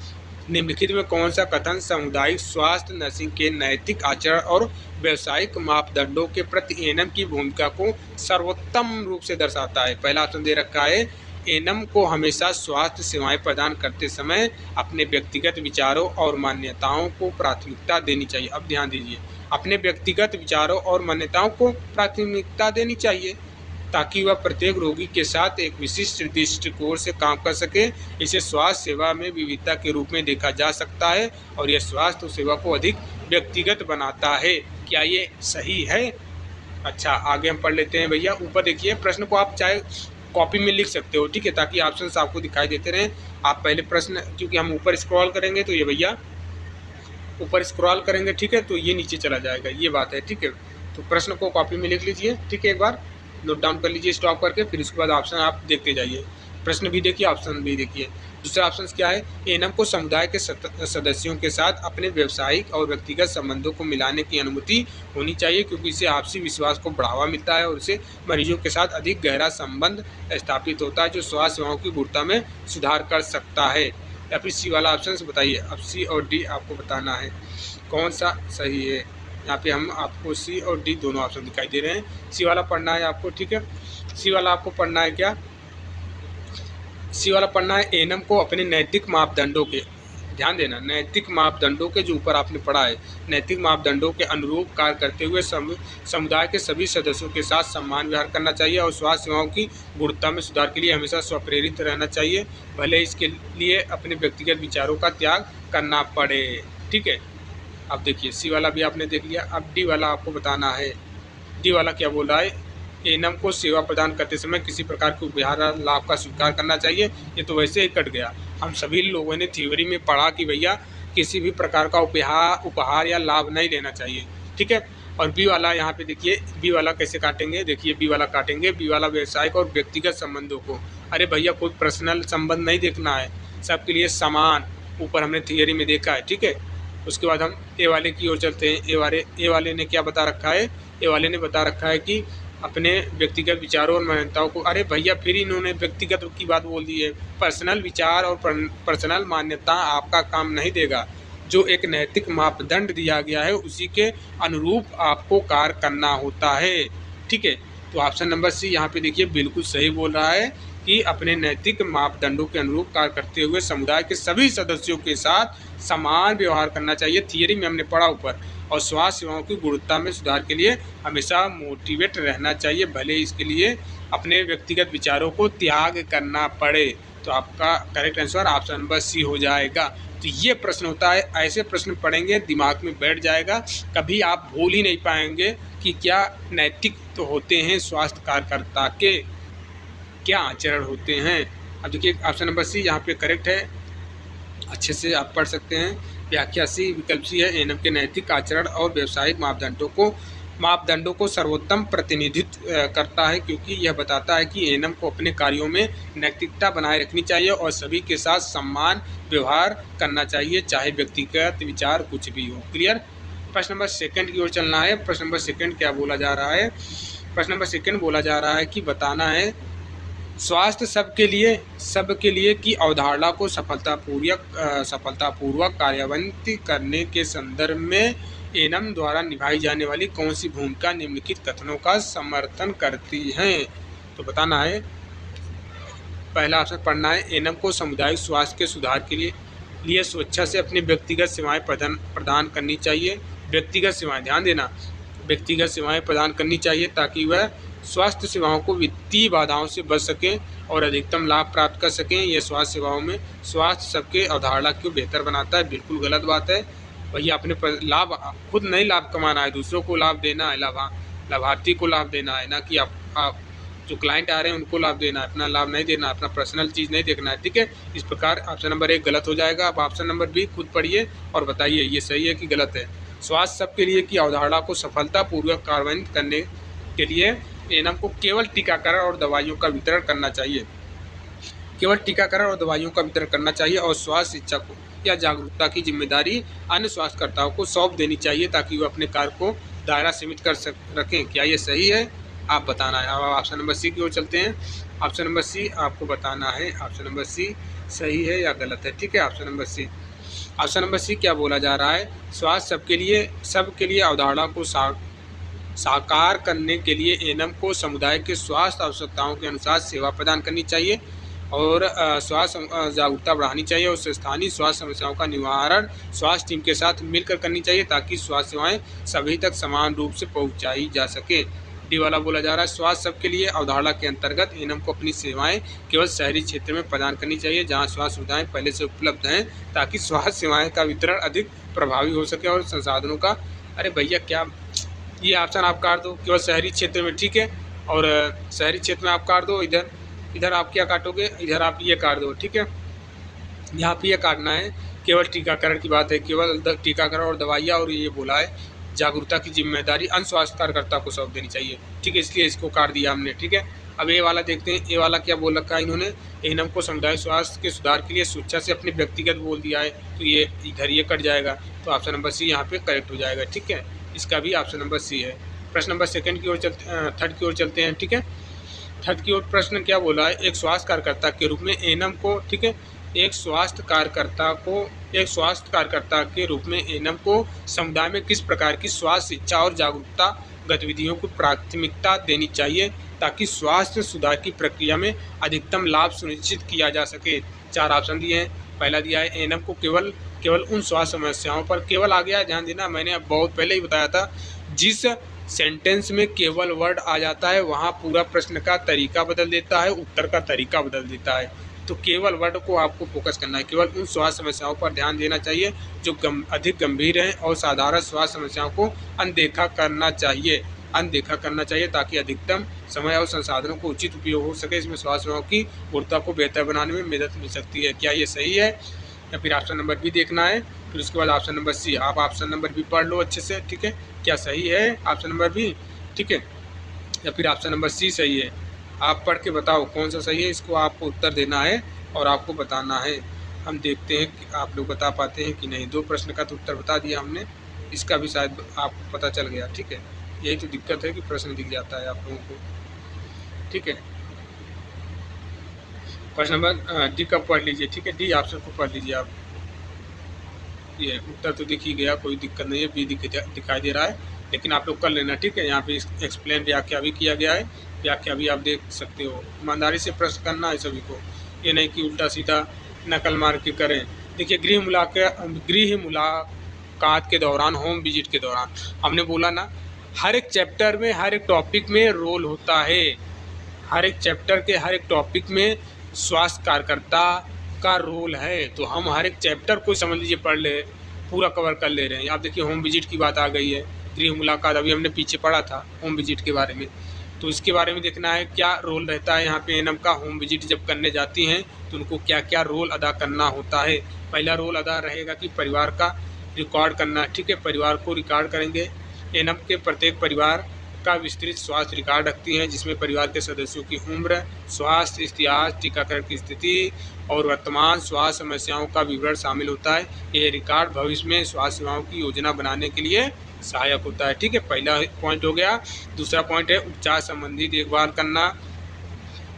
निम्नलिखित में कौन सा कथन सामुदायिक स्वास्थ्य नर्सिंग के नैतिक आचरण और व्यावसायिक मापदंडों के प्रति एनम की भूमिका को सर्वोत्तम रूप से दर्शाता है। पहला ऑप्शन दे रखा है, एनम को हमेशा स्वास्थ्य सेवाएं प्रदान करते समय अपने व्यक्तिगत विचारों और मान्यताओं को प्राथमिकता देनी चाहिए। अब ध्यान दीजिए, अपने व्यक्तिगत विचारों और मान्यताओं को प्राथमिकता देनी चाहिए ताकि वह प्रत्येक रोगी के साथ एक विशिष्ट दृष्टिकोण से काम कर सके। इसे स्वास्थ्य सेवा में विविधता के रूप में देखा जा सकता है और यह स्वास्थ्य सेवा को अधिक व्यक्तिगत बनाता है। क्या ये सही है? अच्छा, आगे हम पढ़ लेते हैं भैया। ऊपर देखिए, प्रश्न को आप चाहे कॉपी में लिख सकते हो, ठीक है, ताकि ऑप्शंस आपको दिखाई देते रहें। आप पहले प्रश्न, क्योंकि हम ऊपर स्क्रॉल करेंगे तो ये भैया ऊपर स्क्रॉल करेंगे, ठीक है, तो ये नीचे चला जाएगा, ये बात है, ठीक है। तो प्रश्न को कॉपी में लिख लीजिए, ठीक है, एक बार नोट डाउन कर लीजिए स्टॉप करके, फिर उसके बाद ऑप्शन आप देखते जाइए। प्रश्न भी देखिए, ऑप्शन भी देखिए। दूसरा ऑप्शन क्या है, एएनएम को समुदाय के सदस्यों के साथ अपने व्यावसायिक और व्यक्तिगत संबंधों को मिलाने की अनुमति होनी चाहिए, क्योंकि इससे आपसी विश्वास को बढ़ावा मिलता है और इससे मरीजों के साथ अधिक गहरा संबंध स्थापित होता है, जो स्वास्थ्य सेवाओं की गुणवत्ता में सुधार कर सकता है। या फिर सी वाला ऑप्शन बताइए। अब सी और डी आपको बताना है कौन सा सही है। यहाँ पे हम आपको सी और डी दोनों ऑप्शन दिखाई दे रहे हैं। सी वाला पढ़ना है आपको, ठीक है। सी वाला आपको पढ़ना है क्या, सी वाला पढ़ना है, एएनएम को अपने नैतिक मापदंडों के, ध्यान देना, नैतिक मापदंडों के, जो ऊपर आपने पढ़ा है, नैतिक मापदंडों के अनुरूप कार्य करते हुए समुदाय के सभी सदस्यों के साथ सम्मान व्यवहार करना चाहिए और स्वास्थ्य सेवाओं की गुणवत्ता में सुधार के लिए हमेशा स्वप्रेरित रहना चाहिए, भले इसके लिए अपने व्यक्तिगत विचारों का त्याग करना पड़े, ठीक है। अब देखिए, सी वाला भी आपने देख लिया। अब डी वाला आपको बताना है। डी वाला क्या बोल रहा है, एएनएम को सेवा प्रदान करते समय किसी प्रकार के उपहार लाभ का स्वीकार करना चाहिए। ये तो वैसे ही कट गया, हम सभी लोगों ने थ्योरी में पढ़ा कि भैया किसी भी प्रकार का उपहार या लाभ नहीं लेना चाहिए, ठीक है। और बी वाला यहाँ पे देखिए, बी वाला कैसे काटेंगे, देखिए बी वाला काटेंगे, बी वाला व्यवसायिक और व्यक्तिगत संबंधों को। अरे भैया, कोई पर्सनल संबंध नहीं देखना है, सबके लिए समान, ऊपर हमने थियरी में देखा है, ठीक है। उसके बाद हम ए वाले की ओर चलते हैं। ए वाले ने क्या बता रखा है, ए वाले ने बता रखा है कि अपने व्यक्तिगत विचारों और मान्यताओं को, अरे भैया फिर इन्होंने व्यक्तिगत की बात बोल दी है। पर्सनल विचार और पर्सनल मान्यता आपका काम नहीं देगा, जो एक नैतिक मापदंड दिया गया है उसी के अनुरूप आपको कार्य करना होता है, ठीक है। तो ऑप्शन नंबर सी यहाँ पे देखिए बिल्कुल सही बोल रहा है कि अपने नैतिक मापदंडों के अनुरूप कार्य करते हुए समुदाय के सभी सदस्यों के साथ समान व्यवहार करना चाहिए, थियरी में हमने पढ़ा ऊपर, और स्वास्थ्य सेवाओं की गुणवत्ता में सुधार के लिए हमेशा मोटिवेट रहना चाहिए, भले इसके लिए अपने व्यक्तिगत विचारों को त्याग करना पड़े। तो आपका correct answer option number C हो जाएगा। तो ये प्रश्न होता है, ऐसे प्रश्न पढ़ेंगे दिमाग में बैठ जाएगा, कभी आप भूल ही नहीं पाएंगे कि क्या नैतिक तो होते हैं स्वास्थ्य कार्यकर्ता के, क्या आचरण होते हैं। अब देखिए ऑप्शन नंबर सी यहाँ पे करेक्ट है, अच्छे से आप पढ़ सकते हैं। व्याख्या सी, विकल्प सी है, एएनएम के नैतिक आचरण और व्यावसायिक मापदंडों को सर्वोत्तम प्रतिनिधित्व करता है, क्योंकि यह बताता है कि एएनएम को अपने कार्यों में नैतिकता बनाए रखनी चाहिए और सभी के साथ सम्मान व्यवहार करना चाहिए, चाहे व्यक्तिगत विचार कुछ भी हो। क्लियर। प्रश्न नंबर सेकंड की ओर चलना है। प्रश्न नंबर सेकंड क्या बोला जा रहा है, प्रश्न नंबर सेकंड बोला जा रहा है कि बताना है, स्वास्थ्य सबके लिए की अवधारणा को सफलतापूर्वक कार्यान्वित करने के संदर्भ में एएनएम द्वारा निभाई जाने वाली कौन सी भूमिका निम्नलिखित कथनों का समर्थन करती है। तो बताना है, पहला ऑप्शन पढ़ना है, एएनएम को सामुदायिक स्वास्थ्य के सुधार के लिए स्वेच्छा से अपनी व्यक्तिगत सेवाएं प्रदान करनी चाहिए। व्यक्तिगत सेवाएं, ध्यान देना, व्यक्तिगत सेवाएं प्रदान करनी चाहिए ताकि वह स्वास्थ्य सेवाओं को वित्तीय बाधाओं से बच सकें और अधिकतम लाभ प्राप्त कर सकें। यह स्वास्थ्य सेवाओं में स्वास्थ्य सबके अवधारणा को बेहतर बनाता है। बिल्कुल गलत बात है भैया, अपने लाभ खुद नहीं लाभ कमाना है, दूसरों को लाभ देना है, लाभार्थी को लाभ देना है, ना कि आप जो क्लाइंट आ रहे हैं उनको लाभ देना है, अपना लाभ नहीं देना, अपना पर्सनल चीज़ नहीं देखना है, ठीक है। इस प्रकार ऑप्शन नंबर 1 गलत हो जाएगा। अब ऑप्शन नंबर बी खुद पढ़िए और बताइए ये सही है कि गलत है। स्वास्थ्य सबके लिए की अवधारणा को सफलतापूर्वक कार्यान्वित करने के लिए एएनएम को केवल टीकाकरण और दवाइयों का वितरण करना चाहिए, केवल टीकाकरण और दवाइयों का वितरण करना चाहिए और स्वास्थ्य शिक्षा को या जागरूकता की जिम्मेदारी अन्य स्वास्थ्यकर्ताओं को सौंप देनी चाहिए ताकि वो अपने कार्य को दायरा सीमित कर रखें। क्या ये सही है, आप बताना है। अब ऑप्शन नंबर सी की ओर चलते हैं। ऑप्शन नंबर सी आपको बताना है, ऑप्शन नंबर सी सही है या गलत है, ठीक है। Option number C, option number C क्या बोला जा रहा है, स्वास्थ्य सबके लिए अवधारणा को साकार करने के लिए एएनएम को समुदाय के स्वास्थ्य आवश्यकताओं के अनुसार सेवा प्रदान करनी चाहिए और स्वास्थ्य जागरूकता बढ़ानी चाहिए और स्थानीय स्वास्थ्य समस्याओं का निवारण स्वास्थ्य टीम के साथ मिलकर करनी चाहिए ताकि स्वास्थ्य सेवाएं सभी तक समान रूप से पहुंचाई जा सके। डी वाला बोला जा रहा है, स्वास्थ्य सबके लिए अवधारणा के अंतर्गत एएनएम को अपनी सेवाएं केवल शहरी क्षेत्र में प्रदान करनी चाहिए जहां स्वास्थ्य सुविधाएं पहले से उपलब्ध हैं ताकि स्वास्थ्य सेवाएं का वितरण अधिक प्रभावी हो सके और संसाधनों का, अरे भैया क्या ये ऑप्शन आप काट दो केवल शहरी क्षेत्र में, ठीक है। और शहरी क्षेत्र में आप काट दो, इधर आप क्या काटोगे, इधर आप ये काट दो, ठीक है। यहाँ पे ये काटना है, केवल टीकाकरण की बात है, केवल टीकाकरण और दवाइयाँ, और ये बोला है जागरूकता की जिम्मेदारी अन्य स्वास्थ्य कार्यकर्ता को सौंप देनी चाहिए, ठीक है, इसलिए इसको काट दिया हमने, ठीक है। अब ये वाला देखते हैं, ये वाला क्या बोल रखा है इन्होंने, एएनएम को सामुदायिक स्वास्थ्य के सुधार के लिए स्वेच्छा से अपने व्यक्तिगत बोल दिया है, तो ये इधर ये कट जाएगा, तो ऑप्शन नंबर सी यहाँ पे करेक्ट हो जाएगा, ठीक है। इसका भी ऑप्शन नंबर सी है। प्रश्न नंबर सेकंड की ओर थर्ड की ओर चलते हैं, ठीक है। थर्ड की ओर प्रश्न क्या बोला है, एक स्वास्थ्य कार्यकर्ता के रूप में एएनएम को, ठीक है, एक स्वास्थ्य कार्यकर्ता के रूप में एएनएम को समुदाय में किस प्रकार की स्वास्थ्य शिक्षा और जागरूकता गतिविधियों को प्राथमिकता देनी चाहिए ताकि स्वास्थ्य सुधार की प्रक्रिया में अधिकतम लाभ सुनिश्चित किया जा सके। 4 ऑप्शन दिए हैं। पहला दिया है एएनएम को केवल उन स्वास्थ्य समस्याओं पर, केवल आ गया, ध्यान देना, मैंने अब बहुत पहले ही बताया था, जिस सेंटेंस में केवल वर्ड आ जाता है वहाँ पूरा प्रश्न का तरीका बदल देता है, उत्तर का तरीका बदल देता है। तो केवल वर्ड को आपको फोकस करना है, केवल उन स्वास्थ्य समस्याओं पर ध्यान देना चाहिए जो अधिक गंभीर हैं और साधारण स्वास्थ्य समस्याओं को अनदेखा करना चाहिए ताकि अधिकतम समय और संसाधनों को उचित उपयोग हो सके। इसमें स्वास्थ्य सेवाओं की गुणवत्ता को बेहतर बनाने में मदद मिल सकती है। क्या ये सही है, या फिर ऑप्शन नंबर बी देखना है, फिर उसके बाद ऑप्शन नंबर सी। आप ऑप्शन नंबर बी पढ़ लो अच्छे से, ठीक है, क्या सही है ऑप्शन नंबर बी, ठीक है, या फिर ऑप्शन नंबर सी सही है। आप पढ़ के बताओ कौन सा सही है, इसको आपको उत्तर देना है और आपको बताना है। हम देखते हैं कि आप लोग बता पाते हैं कि नहीं। 2 प्रश्न का तो उत्तर बता दिया हमने, इसका भी शायद आपको पता चल गया, ठीक है। यही तो दिक्कत है कि प्रश्न दिख जाता है आप लोगों को, ठीक है। प्रश्न नंबर डी का पढ़ लीजिए, ठीक है, डी ऑप्शन को पढ़ लीजिए आप। ये उत्तर तो दिख ही गया, कोई दिक्कत नहीं है, बी दिखाई दे रहा है, लेकिन आप लोग कर लेना, ठीक है। यहाँ पे एक्सप्लेन व्याख्या भी किया गया है, व्याख्या भी आप देख सकते हो। ईमानदारी से प्रश्न करना है सभी को, ये नहीं कि उल्टा सीधा नकल मार के करें। देखिए, गृह मुलाकात के दौरान, होम विजिट के दौरान, हमने बोला ना, हर एक चैप्टर में, हर एक टॉपिक में रोल होता है, हर एक चैप्टर के हर एक टॉपिक में स्वास्थ्य कार्यकर्ता का रोल है। तो हम हर एक चैप्टर को समझ लीजिए पढ़ ले, पूरा कवर कर ले रहे हैं। आप देखिए, होम विजिट की बात आ गई है, गृह मुलाकात अभी हमने पीछे पढ़ा था होम विजिट के बारे में, तो इसके बारे में देखना है क्या रोल रहता है यहाँ पे एएनएम का। होम विजिट जब करने जाती हैं तो उनको क्या क्या रोल अदा करना होता है। पहला रोल अदा रहेगा कि परिवार का रिकॉर्ड करना, ठीक है, परिवार को रिकॉर्ड करेंगे। एएनएम के प्रत्येक परिवार का विस्तृत स्वास्थ्य रिकॉर्ड रखती हैं, जिसमें परिवार के सदस्यों की उम्र, स्वास्थ्य इतिहास, टीकाकरण की स्थिति और वर्तमान स्वास्थ्य समस्याओं का विवरण शामिल होता है। यह रिकॉर्ड भविष्य में स्वास्थ्य सेवाओं की योजना बनाने के लिए सहायक होता है, ठीक है। पहला पॉइंट हो गया। दूसरा पॉइंट है उपचार संबंधी देखभाल करना,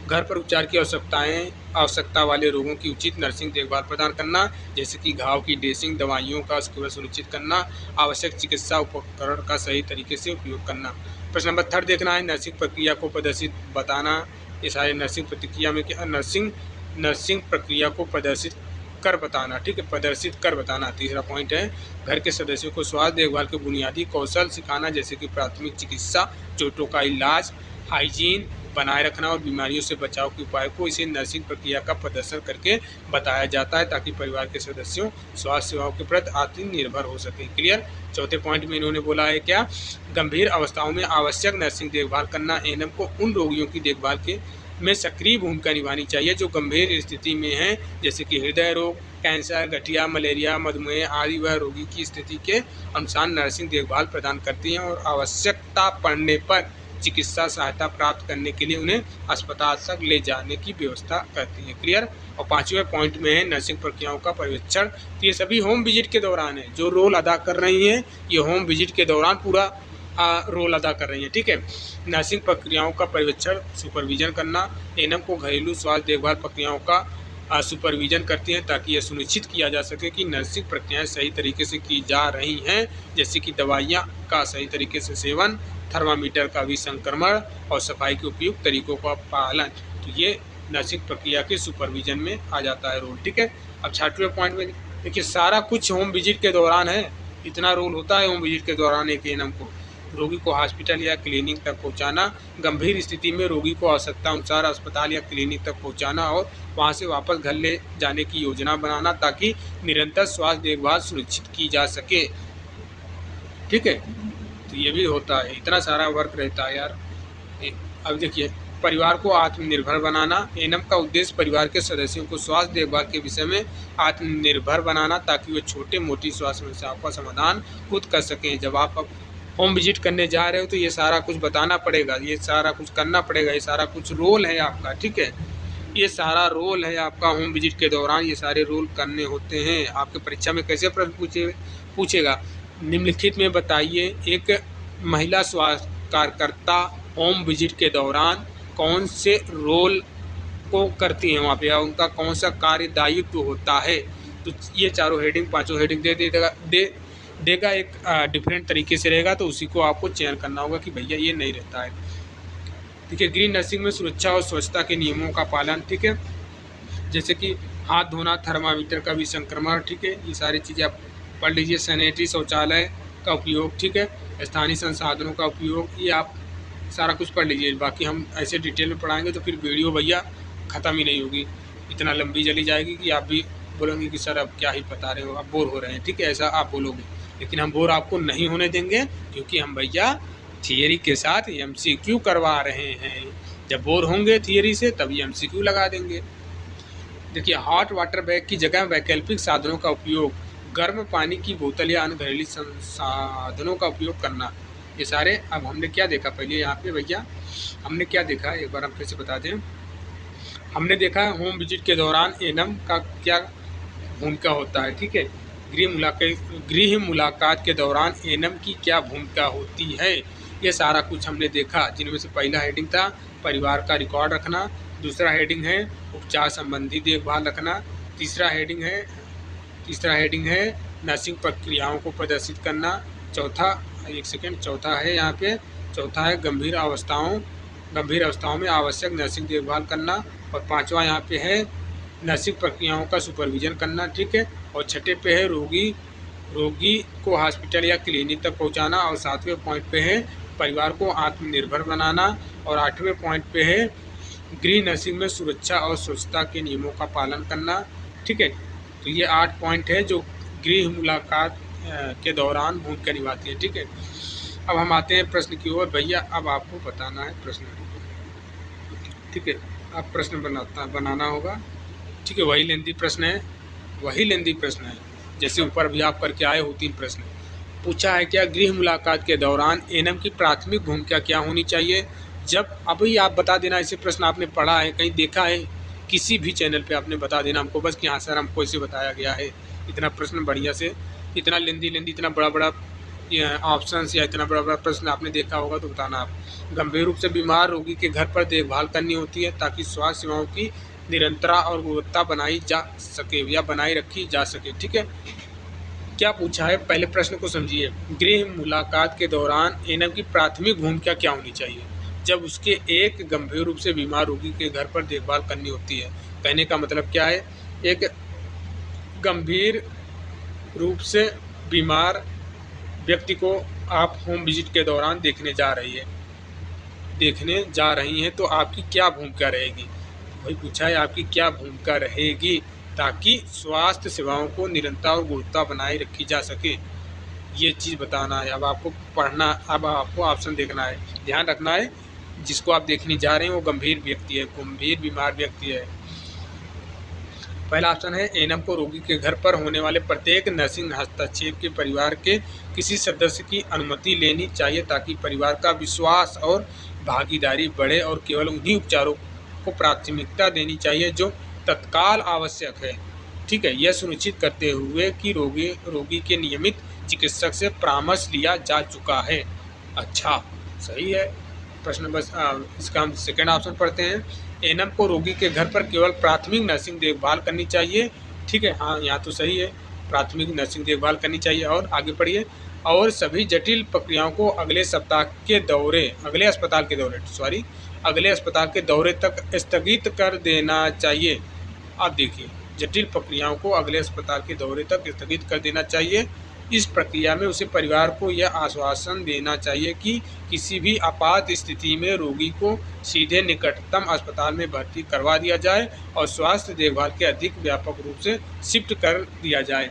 घर पर उपचार की आवश्यकता वाले रोगों की उचित नर्सिंग देखभाल प्रदान करना, जैसे कि घाव की ड्रेसिंग, दवाइयों का सेवन सुनिश्चित करना, आवश्यक चिकित्सा उपकरण का सही तरीके से उपयोग करना। प्रश्न नंबर 3 देखना है, नर्सिंग प्रक्रिया को प्रदर्शित बताना। ये सारे नर्सिंग प्रक्रिया में क्या, नर्सिंग प्रक्रिया को प्रदर्शित कर बताना, ठीक है, प्रदर्शित कर बताना। तीसरा पॉइंट है, घर के सदस्यों को स्वास्थ्य देखभाल के बुनियादी कौशल सिखाना, जैसे कि प्राथमिक चिकित्सा, चोटों का इलाज, हाइजीन बनाए रखना और बीमारियों से बचाव के उपाय को इसे नर्सिंग प्रक्रिया का प्रदर्शन करके बताया जाता है ताकि परिवार के सदस्यों स्वास्थ्य सेवाओं के प्रति आत्मनिर्भर हो सके। क्लियर। चौथे पॉइंट में इन्होंने बोला है क्या, गंभीर अवस्थाओं में आवश्यक नर्सिंग देखभाल करना। एएनएम को उन रोगियों की देखभाल के में सक्रिय भूमिका निभानी चाहिए जो गंभीर स्थिति में हैं, जैसे कि हृदय रोग, कैंसर, गठिया, मलेरिया, मधुमेह आदि। वह रोगी की स्थिति के अनुसार नर्सिंग देखभाल प्रदान करती हैं और आवश्यकता पड़ने पर चिकित्सा सहायता प्राप्त करने के लिए उन्हें अस्पताल तक ले जाने की व्यवस्था करती है। क्लियर। और 5वें पॉइंट में है नर्सिंग प्रक्रियाओं का पर्यवेक्षण। तो ये सभी होम विजिट के दौरान है, जो रोल अदा कर रही हैं ये होम विजिट के दौरान पूरा रोल अदा कर रही है, ठीक है। नर्सिंग प्रक्रियाओं का पर्यवेक्षण, सुपरविजन करना। एएनएम को घरेलू स्वास्थ्य देखभाल प्रक्रियाओं का सुपरविजन करती हैं ताकि यह सुनिश्चित किया जा सके कि नर्सिंग प्रक्रियाएं सही तरीके से की जा रही हैं, जैसे कि दवाइयाँ का सही तरीके से सेवन, थर्मामीटर का भी संक्रमण और सफाई के उपयुक्त तरीकों का पालन। तो ये नर्सिंग प्रक्रिया के सुपरविजन में आ जाता है रोल, ठीक है। अब 6वें पॉइंट में देखिए, सारा कुछ होम विजिट के दौरान है, इतना रोल होता है होम विजिट के दौरान एक एएनएम को। रोगी को हॉस्पिटल या क्लिनिक तक पहुंचाना, गंभीर स्थिति में रोगी को आवश्यकता अनुसार अस्पताल या क्लिनिक तक पहुंचाना और वहां से वापस घर ले जाने की योजना बनाना ताकि निरंतर स्वास्थ्य देखभाल सुनिश्चित की जा सके, ठीक है। तो ये भी होता है, इतना सारा वर्क रहता है यार। अब देखिए, परिवार को आत्मनिर्भर बनाना। एनएम का उद्देश्य परिवार के सदस्यों को स्वास्थ्य देखभाल के विषय में आत्मनिर्भर बनाना, ताकि वे छोटे मोटी स्वास्थ्य समस्याओं का समाधान खुद कर सकें। जब आप होम विजिट करने जा रहे हो तो ये सारा कुछ बताना पड़ेगा, ये सारा कुछ करना पड़ेगा, ये सारा कुछ रोल है आपका, ठीक है। ये सारा रोल है आपका होम विजिट के दौरान, ये सारे रोल करने होते हैं। आपके परीक्षा में कैसे प्रश्न पूछेगा, निम्नलिखित में बताइए एक महिला स्वास्थ्य कार्यकर्ता होम विजिट के दौरान कौन से रोल को करती हैं वहाँ पे, या उनका कौन सा कार्य दायित्व होता है। तो ये चारों हेडिंग, पांचों हेडिंग देगा एक डिफरेंट तरीके से रहेगा, तो उसी को आपको चयन करना होगा कि भैया ये नहीं रहता है। ठीक है, ग्रीन नर्सिंग में सुरक्षा और स्वच्छता के नियमों का पालन, ठीक है, जैसे कि हाथ धोना, थर्मामीटर का भी संक्रमण, ठीक है, ये सारी चीज़ें आप पढ़ लीजिए। सैनिटरी शौचालय का उपयोग, ठीक है, स्थानीय संसाधनों का उपयोग, ये आप सारा कुछ पढ़ लीजिए। बाकी हम ऐसे डिटेल में पढ़ाएंगे तो फिर वीडियो भैया ख़त्म ही नहीं होगी, इतना लंबी चली जाएगी कि आप भी बोलेंगे कि सर अब क्या ही बता रहे हो, आप बोर हो रहे हैं, ठीक है, ऐसा आप बोलोगे। लेकिन हम बोर आपको नहीं होने देंगे, क्योंकि हम भैया थियरी के साथ एमसीक्यू करवा रहे हैं। जब बोर होंगे थियरी से तभी एमसीक्यू लगा देंगे। देखिए, हॉट वाटर बैग की जगह वैकल्पिक साधनों का उपयोग, गर्म पानी की बोतल या अन्य घरेलू संसाधनों का उपयोग करना, ये सारे। अब हमने क्या देखा पहले यहाँ पे भैया, हमने क्या देखा एक बार हम फिर से बता दें। हमने देखा होम विजिट के दौरान एनएम का क्या भूमिका होता है, ठीक है। गृह मुलाकात के दौरान एनएम की क्या भूमिका होती है, ये सारा कुछ हमने देखा। जिनमें से पहला हेडिंग था परिवार का रिकॉर्ड रखना, दूसरा हेडिंग है उपचार संबंधी देखभाल रखना, तीसरा हेडिंग है नर्सिंग प्रक्रियाओं को प्रदर्शित करना, चौथा है यहाँ पे, चौथा है गंभीर अवस्थाओं में आवश्यक नर्सिंग देखभाल करना, और पांचवा यहाँ पे है नर्सिंग प्रक्रियाओं का सुपरविजन करना, ठीक है। और छठे पे है रोगी को हॉस्पिटल या क्लिनिक तक पहुँचाना, और सातवें पॉइंट पे है परिवार को आत्मनिर्भर बनाना, और आठवें पॉइंट पे है गृह नर्सिंग में सुरक्षा और स्वच्छता के नियमों का पालन करना, ठीक है। तो ये 8 पॉइंट है जो गृह मुलाकात के दौरान भूमिका निभाती है, ठीक है। अब हम आते हैं प्रश्न की ओर। भैया अब आपको बताना है प्रश्न, ठीक है, आप प्रश्न बनाना होगा, ठीक है। वही लेंदी प्रश्न है जैसे ऊपर भी आप करके आए हो। 3 प्रश्न पूछा है, क्या गृह मुलाकात के दौरान एनएम की प्राथमिक भूमिका क्या होनी चाहिए। जब अभी आप बता देना, ऐसे प्रश्न आपने पढ़ा है, कहीं देखा है किसी भी चैनल पे, आपने बता देना हमको बस कि हाँ सर हमको ऐसे बताया गया है। इतना प्रश्न बढ़िया से, इतना लेंदी इतना बड़ा ऑप्शन या इतना बड़ा प्रश्न आपने देखा होगा तो बताना आप। गंभीर रूप से बीमार रोगी के घर पर देखभाल करनी होती है, ताकि स्वास्थ्य सेवाओं की निरंतरता और गुणवत्ता बनाई जा सके या बनाई रखी जा सके, ठीक है। क्या पूछा है, पहले प्रश्न को समझिए। गृह मुलाकात के दौरान एनएम की प्राथमिक भूमिका क्या होनी चाहिए, जब उसके एक गंभीर रूप से बीमार रोगी के घर पर देखभाल करनी होती है। कहने का मतलब क्या है, एक गंभीर रूप से बीमार व्यक्ति को आप होम विजिट के दौरान देखने जा रही हैं, तो आपकी क्या भूमिका रहेगी। वही पूछा है, आपकी क्या भूमिका रहेगी, ताकि स्वास्थ्य सेवाओं को निरंतरता और गुणवत्ता बनाए रखी जा सके। ये चीज़ बताना है। अब आपको पढ़ना, अब आपको ऑप्शन देखना है, ध्यान रखना है। जिसको आप देखने जा रहे हैं वो गंभीर बीमार व्यक्ति है। पहला ऑप्शन है, एनएम को रोगी के घर पर होने वाले प्रत्येक नर्सिंग हस्तक्षेप के परिवार के किसी सदस्य की अनुमति लेनी चाहिए, ताकि परिवार का विश्वास और भागीदारी बढ़े, और केवल उन्हीं उपचारों को प्राथमिकता देनी चाहिए जो तत्काल आवश्यक है, ठीक है। यह सुनिश्चित करते हुए कि रोगी के नियमित चिकित्सक से परामर्श लिया जा चुका है। अच्छा, सही है प्रश्न। बस इसका हम सेकेंड ऑप्शन पढ़ते हैं। एनएम को रोगी के घर पर केवल प्राथमिक नर्सिंग देखभाल करनी चाहिए, ठीक है। हाँ, यहाँ तो सही है, प्राथमिक नर्सिंग देखभाल करनी चाहिए। और आगे पढ़िए, और सभी जटिल प्रक्रियाओं को अगले अस्पताल के दौरे तक स्थगित कर देना चाहिए। अब देखिए, जटिल प्रक्रियाओं को अगले अस्पताल के दौरे तक स्थगित कर देना चाहिए। इस प्रक्रिया में उसे परिवार को यह आश्वासन देना चाहिए कि किसी भी आपात स्थिति में रोगी को सीधे निकटतम अस्पताल में भर्ती करवा दिया जाए और स्वास्थ्य देखभाल के अधिक व्यापक रूप से शिफ्ट कर दिया जाए।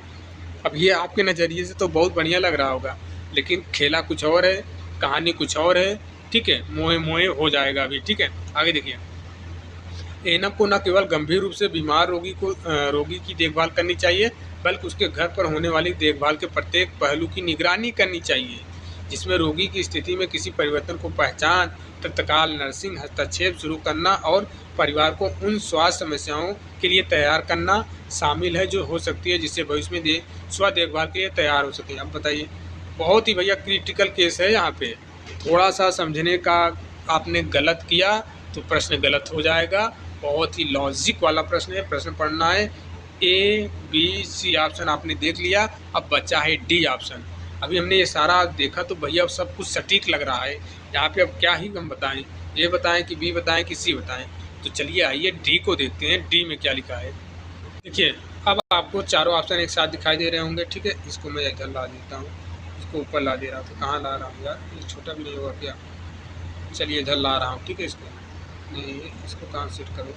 अब ये आपके नज़रिए से तो बहुत बढ़िया लग रहा होगा, लेकिन खेला कुछ और है, कहानी कुछ और है, ठीक है। मोए मोए हो जाएगा अभी, ठीक है। आगे देखिए, एनम को न केवल गंभीर रूप से बीमार रोगी की देखभाल करनी चाहिए, बल्कि उसके घर पर होने वाली देखभाल के प्रत्येक पहलू की निगरानी करनी चाहिए, जिसमें रोगी की स्थिति में किसी परिवर्तन को पहचान, तत्काल नर्सिंग हस्तक्षेप शुरू करना और परिवार को उन स्वास्थ्य समस्याओं के लिए तैयार करना शामिल है जो हो सकती है, जिससे भविष्य में स्व देखभाल के लिए तैयार हो सके। अब बताइए, बहुत ही भैया क्रिटिकल केस है यहाँ पे। थोड़ा सा समझने का आपने गलत किया तो प्रश्न गलत हो जाएगा। बहुत ही लॉजिक वाला प्रश्न है, प्रश्न पढ़ना है। ए बी सी ऑप्शन आपने देख लिया, अब बचा है डी ऑप्शन। अभी हमने ये सारा देखा तो भैया सब कुछ सटीक लग रहा है। यहाँ पे अब क्या ही हम बताएं, ए बताएं कि बी बताएं कि सी बताएं। तो चलिए आइए डी को देखते हैं, डी में क्या लिखा है। देखिए, अब आपको चारों ऑप्शन एक साथ दिखाई दे रहे होंगे, ठीक है। इसको मैं इधर ला देता हूँ, इसको ऊपर ला दे रहा था, कहाँ ला रहा हूँ यार, ये छोटा भी नहीं होगा क्या। चलिए इधर ला रहा हूँ, ठीक है। इसको नहीं, इसको कहाँ सेट करो,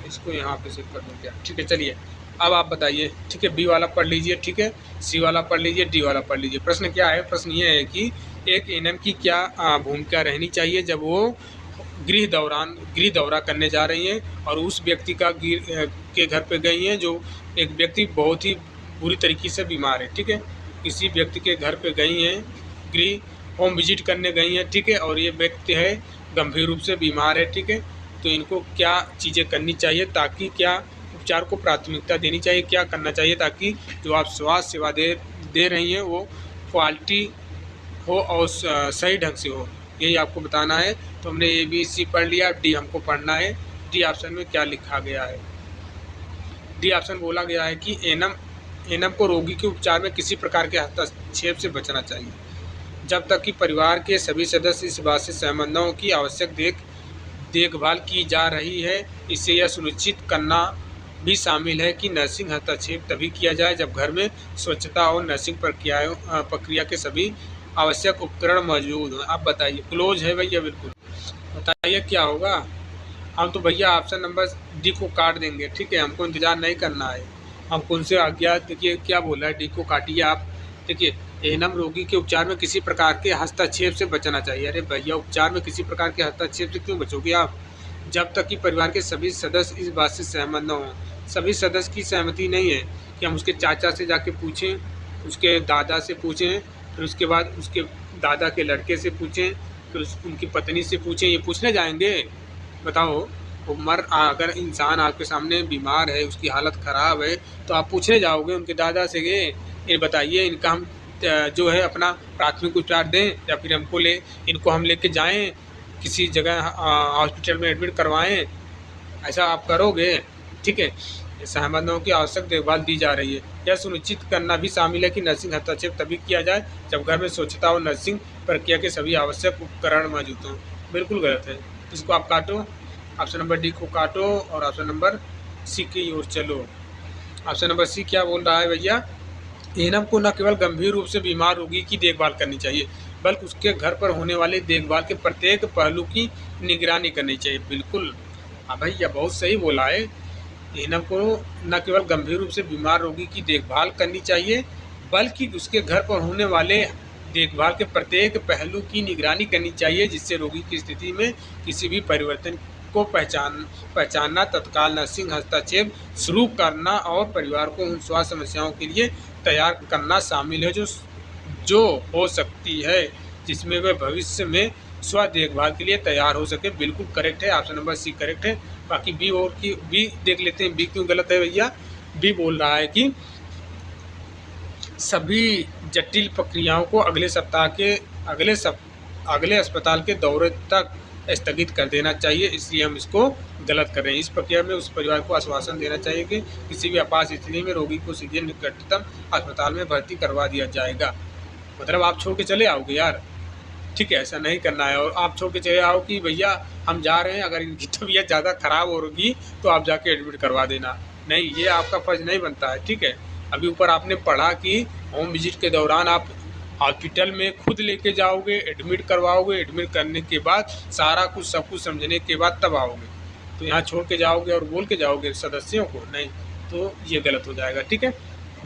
इसको यहाँ पे सेट कर दूँ क्या, ठीक है। चलिए अब आप बताइए, ठीक है। बी वाला पढ़ लीजिए, ठीक है। सी वाला पढ़ लीजिए, डी वाला पढ़ लीजिए। प्रश्न क्या है, प्रश्न ये है कि एक एनएम की क्या भूमिका रहनी चाहिए जब वो गृह दौरा करने जा रही हैं और उस व्यक्ति के घर पे गई हैं, जो एक व्यक्ति बहुत ही बुरी तरीके से बीमार है, ठीक है। किसी व्यक्ति के घर पे गई हैं, गृह होम विजिट करने गई हैं, ठीक है। और ये व्यक्ति है गंभीर रूप से बीमार है, ठीक है। तो इनको क्या चीज़ें करनी चाहिए, ताकि क्या उपचार को प्राथमिकता देनी चाहिए, क्या करना चाहिए ताकि जो आप स्वास्थ्य सेवा दे रही हैं वो क्वालिटी हो और सही ढंग से हो, यही आपको बताना है। तो हमने ए बी सी पढ़ लिया, डी हमको पढ़ना है। डी ऑप्शन में क्या लिखा गया है, डी ऑप्शन बोला गया है कि एनम को रोगी के उपचार में किसी प्रकार के हस्तक्षेप से बचना चाहिए जब तक कि परिवार के सभी सदस्य इस बात से सहमत न हो कि आवश्यक देखभाल की जा रही है। इससे यह सुनिश्चित करना भी शामिल है कि नर्सिंग हस्तक्षेप तभी किया जाए जब घर में स्वच्छता और नर्सिंग प्रक्रिया के सभी आवश्यक उपकरण मौजूद हैं। आप बताइए, क्लोज है भैया, बिल्कुल। बताइए क्या होगा। हम तो भैया ऑप्शन नंबर डी को काट देंगे, ठीक है। हमको इंतज़ार नहीं करना है, हमको उनसे आज्ञा। देखिए क्या बोला है, डी को काटिए आप। देखिए, एनम रोगी के उपचार में किसी प्रकार के हस्तक्षेप से बचना चाहिए। अरे भैया, उपचार में किसी प्रकार के हस्तक्षेप से क्यों बचोगे आप, जब तक कि परिवार के सभी सदस्य इस बात से सहमत न हों। सभी सदस्य की सहमति नहीं है कि हम उसके चाचा से जाके पूछें, उसके दादा से पूछें, फिर उसके बाद उसके दादा के लड़के से पूछें, फिर उनकी पत्नी से पूछें। ये पूछने जाएंगे, बताओ। अगर इंसान आपके सामने बीमार है, उसकी हालत ख़राब है, तो आप पूछने जाओगे उनके दादा से कि ये बताइए इनका हम जो है अपना प्राथमिक उपचार दें या फिर इनको हम लेके जाएं किसी जगह हॉस्पिटल में एडमिट करवाएं। ऐसा आप करोगे, ठीक है। सहमतों की आवश्यक देखभाल दी जा रही है। यह सुनिश्चित करना भी शामिल है कि नर्सिंग हस्तक्षेप तभी किया जाए जब घर में स्वच्छता और नर्सिंग प्रक्रिया के सभी आवश्यक उपकरण मौजूद हों। बिल्कुल गलत है, इसको आप काटो। ऑप्शन नंबर डी को काटो और ऑप्शन नंबर सी की ओर चलो। ऑप्शन नंबर सी क्या बोल रहा है भैया, एनम को न केवल गंभीर रूप से बीमार रोगी की देखभाल करनी चाहिए, बल्कि उसके घर पर होने वाले देखभाल के प्रत्येक पहलू की निगरानी करनी चाहिए। बिल्कुल, हाँ भैया, बहुत सही बोला है। एनम को न केवल गंभीर रूप से बीमार रोगी की देखभाल करनी चाहिए, बल्कि उसके घर पर होने वाले देखभाल के प्रत्येक पहलू की निगरानी करनी चाहिए, जिससे रोगी की स्थिति में किसी भी परिवर्तन को पहचानना, तत्काल नर्सिंग हस्तक्षेप शुरू करना और परिवार को उन स्वास्थ्य समस्याओं के लिए तैयार करना शामिल है जो हो सकती है, जिसमें वे भविष्य में स्व देखभाल के लिए तैयार हो सके। बिल्कुल करेक्ट है, ऑप्शन नंबर सी करेक्ट है। बाकी बी देख लेते हैं, बी क्यों गलत है भैया। बी बोल रहा है कि सभी जटिल प्रक्रियाओं को अगले अस्पताल के दौरे तक स्थगित कर देना चाहिए, इसलिए हम इसको गलत कर रहे हैं। इस प्रक्रिया में उस परिवार को आश्वासन देना चाहिए कि किसी भी आपात स्थिति में रोगी को सीधे निकटतम अस्पताल में भर्ती करवा दिया जाएगा। मतलब आप छोड़ के चले आओगे यार, ठीक है, ऐसा नहीं करना है। और आप छोड़ के चले आओ कि भैया हम जा रहे हैं, अगर इनकी तबीयत ज़्यादा ख़राब होगी तो आप जाके एडमिट करवा देना, नहीं, ये आपका फ़र्ज नहीं बनता है, ठीक है। अभी ऊपर आपने पढ़ा कि होम विजिट के दौरान आप हॉस्पिटल में खुद लेके जाओगे, एडमिट करवाओगे, एडमिट करने के बाद सारा कुछ सब कुछ समझने के बाद तब आओगे। तो यहाँ छोड़ के जाओगे और बोल के जाओगे सदस्यों को, नहीं, तो ये गलत हो जाएगा, ठीक है।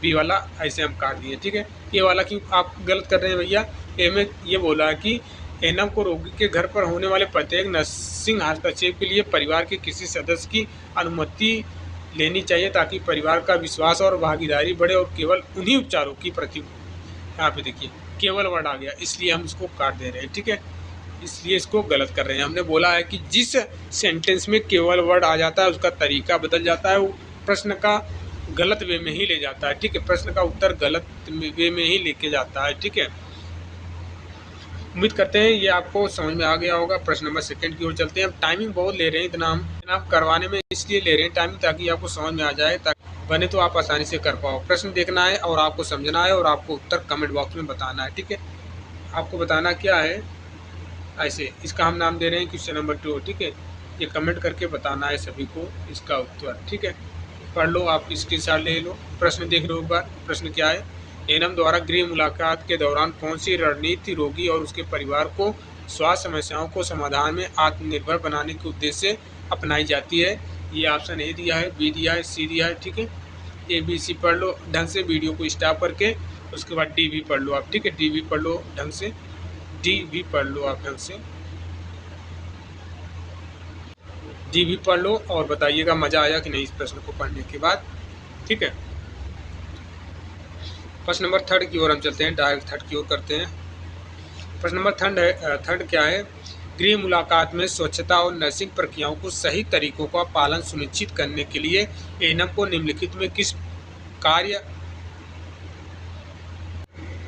बी वाला ऐसे हम काट दिए, ठीक है। ये वाला क्यों आप गलत कर रहे हैं भैया? ए में ये बोला है कि एनम को रोगी के घर पर होने वाले प्रत्येक नर्सिंग हस्तक्षेप के लिए परिवार के किसी सदस्य की अनुमति लेनी चाहिए ताकि परिवार का विश्वास और भागीदारी बढ़े और केवल उन्हीं उपचारों की प्रति, यहाँ पे देखिए केवल वर्ड आ गया, इसलिए हम इसको काट दे रहे हैं, ठीक है। इसलिए इसको गलत कर रहे हैं। हमने बोला है कि जिस सेंटेंस में केवल वर्ड आ जाता है उसका तरीका बदल जाता है, वो प्रश्न का गलत वे में ही ले जाता है, ठीक है। प्रश्न का उत्तर गलत वे में ही लेके जाता है, ठीक है। उम्मीद करते हैं ये आपको समझ में आ गया होगा। प्रश्न नंबर 2 की ओर चलते हैं। हम टाइमिंग बहुत ले रहे हैं, इतना हम करवाने में इसलिए ले रहे हैं टाइमिंग ताकि आपको समझ में आ जाए, ताकि बने तो आप आसानी से कर पाओ। प्रश्न देखना है और आपको समझना है और आपको उत्तर कमेंट बॉक्स में बताना है, ठीक है। आपको बताना क्या है, ऐसे इसका हम नाम दे रहे हैं क्वेश्चन नंबर 2, ठीक है। ये कमेंट करके बताना है सभी को इसका उत्तर, ठीक है। पढ़ लो, आप स्क्रीनशॉट ले लो। प्रश्न देख लो एक बार। प्रश्न क्या है? एनम द्वारा गृह मुलाकात के दौरान कौन सी रणनीति रोगी और उसके परिवार को स्वास्थ्य समस्याओं को समाधान में आत्मनिर्भर बनाने के उद्देश्य से अपनाई जाती है? ये ऑप्शन ए दिया है, बी दिया है, सी दिया है, ठीक है। ए बी सी पढ़ लो ढंग से, वीडियो को स्टॉप करके। उसके बाद डी भी पढ़ लो आप, ठीक है। डी भी पढ़ लो ढंग से, डी भी पढ़ लो आप ढंग से, डी भी पढ़ लो और बताइएगा मज़ा आया कि नहीं इस प्रश्न को पढ़ने के बाद, ठीक है। प्रश्न नंबर 3 की ओर हम चलते हैं, डायरेक्ट 3 की ओर करते हैं। प्रश्न नंबर 3 क्या है? गृह मुलाकात में स्वच्छता और नर्सिंग प्रक्रियाओं को सही तरीकों का पालन सुनिश्चित करने के लिए एनम को निम्नलिखित में किस कार्य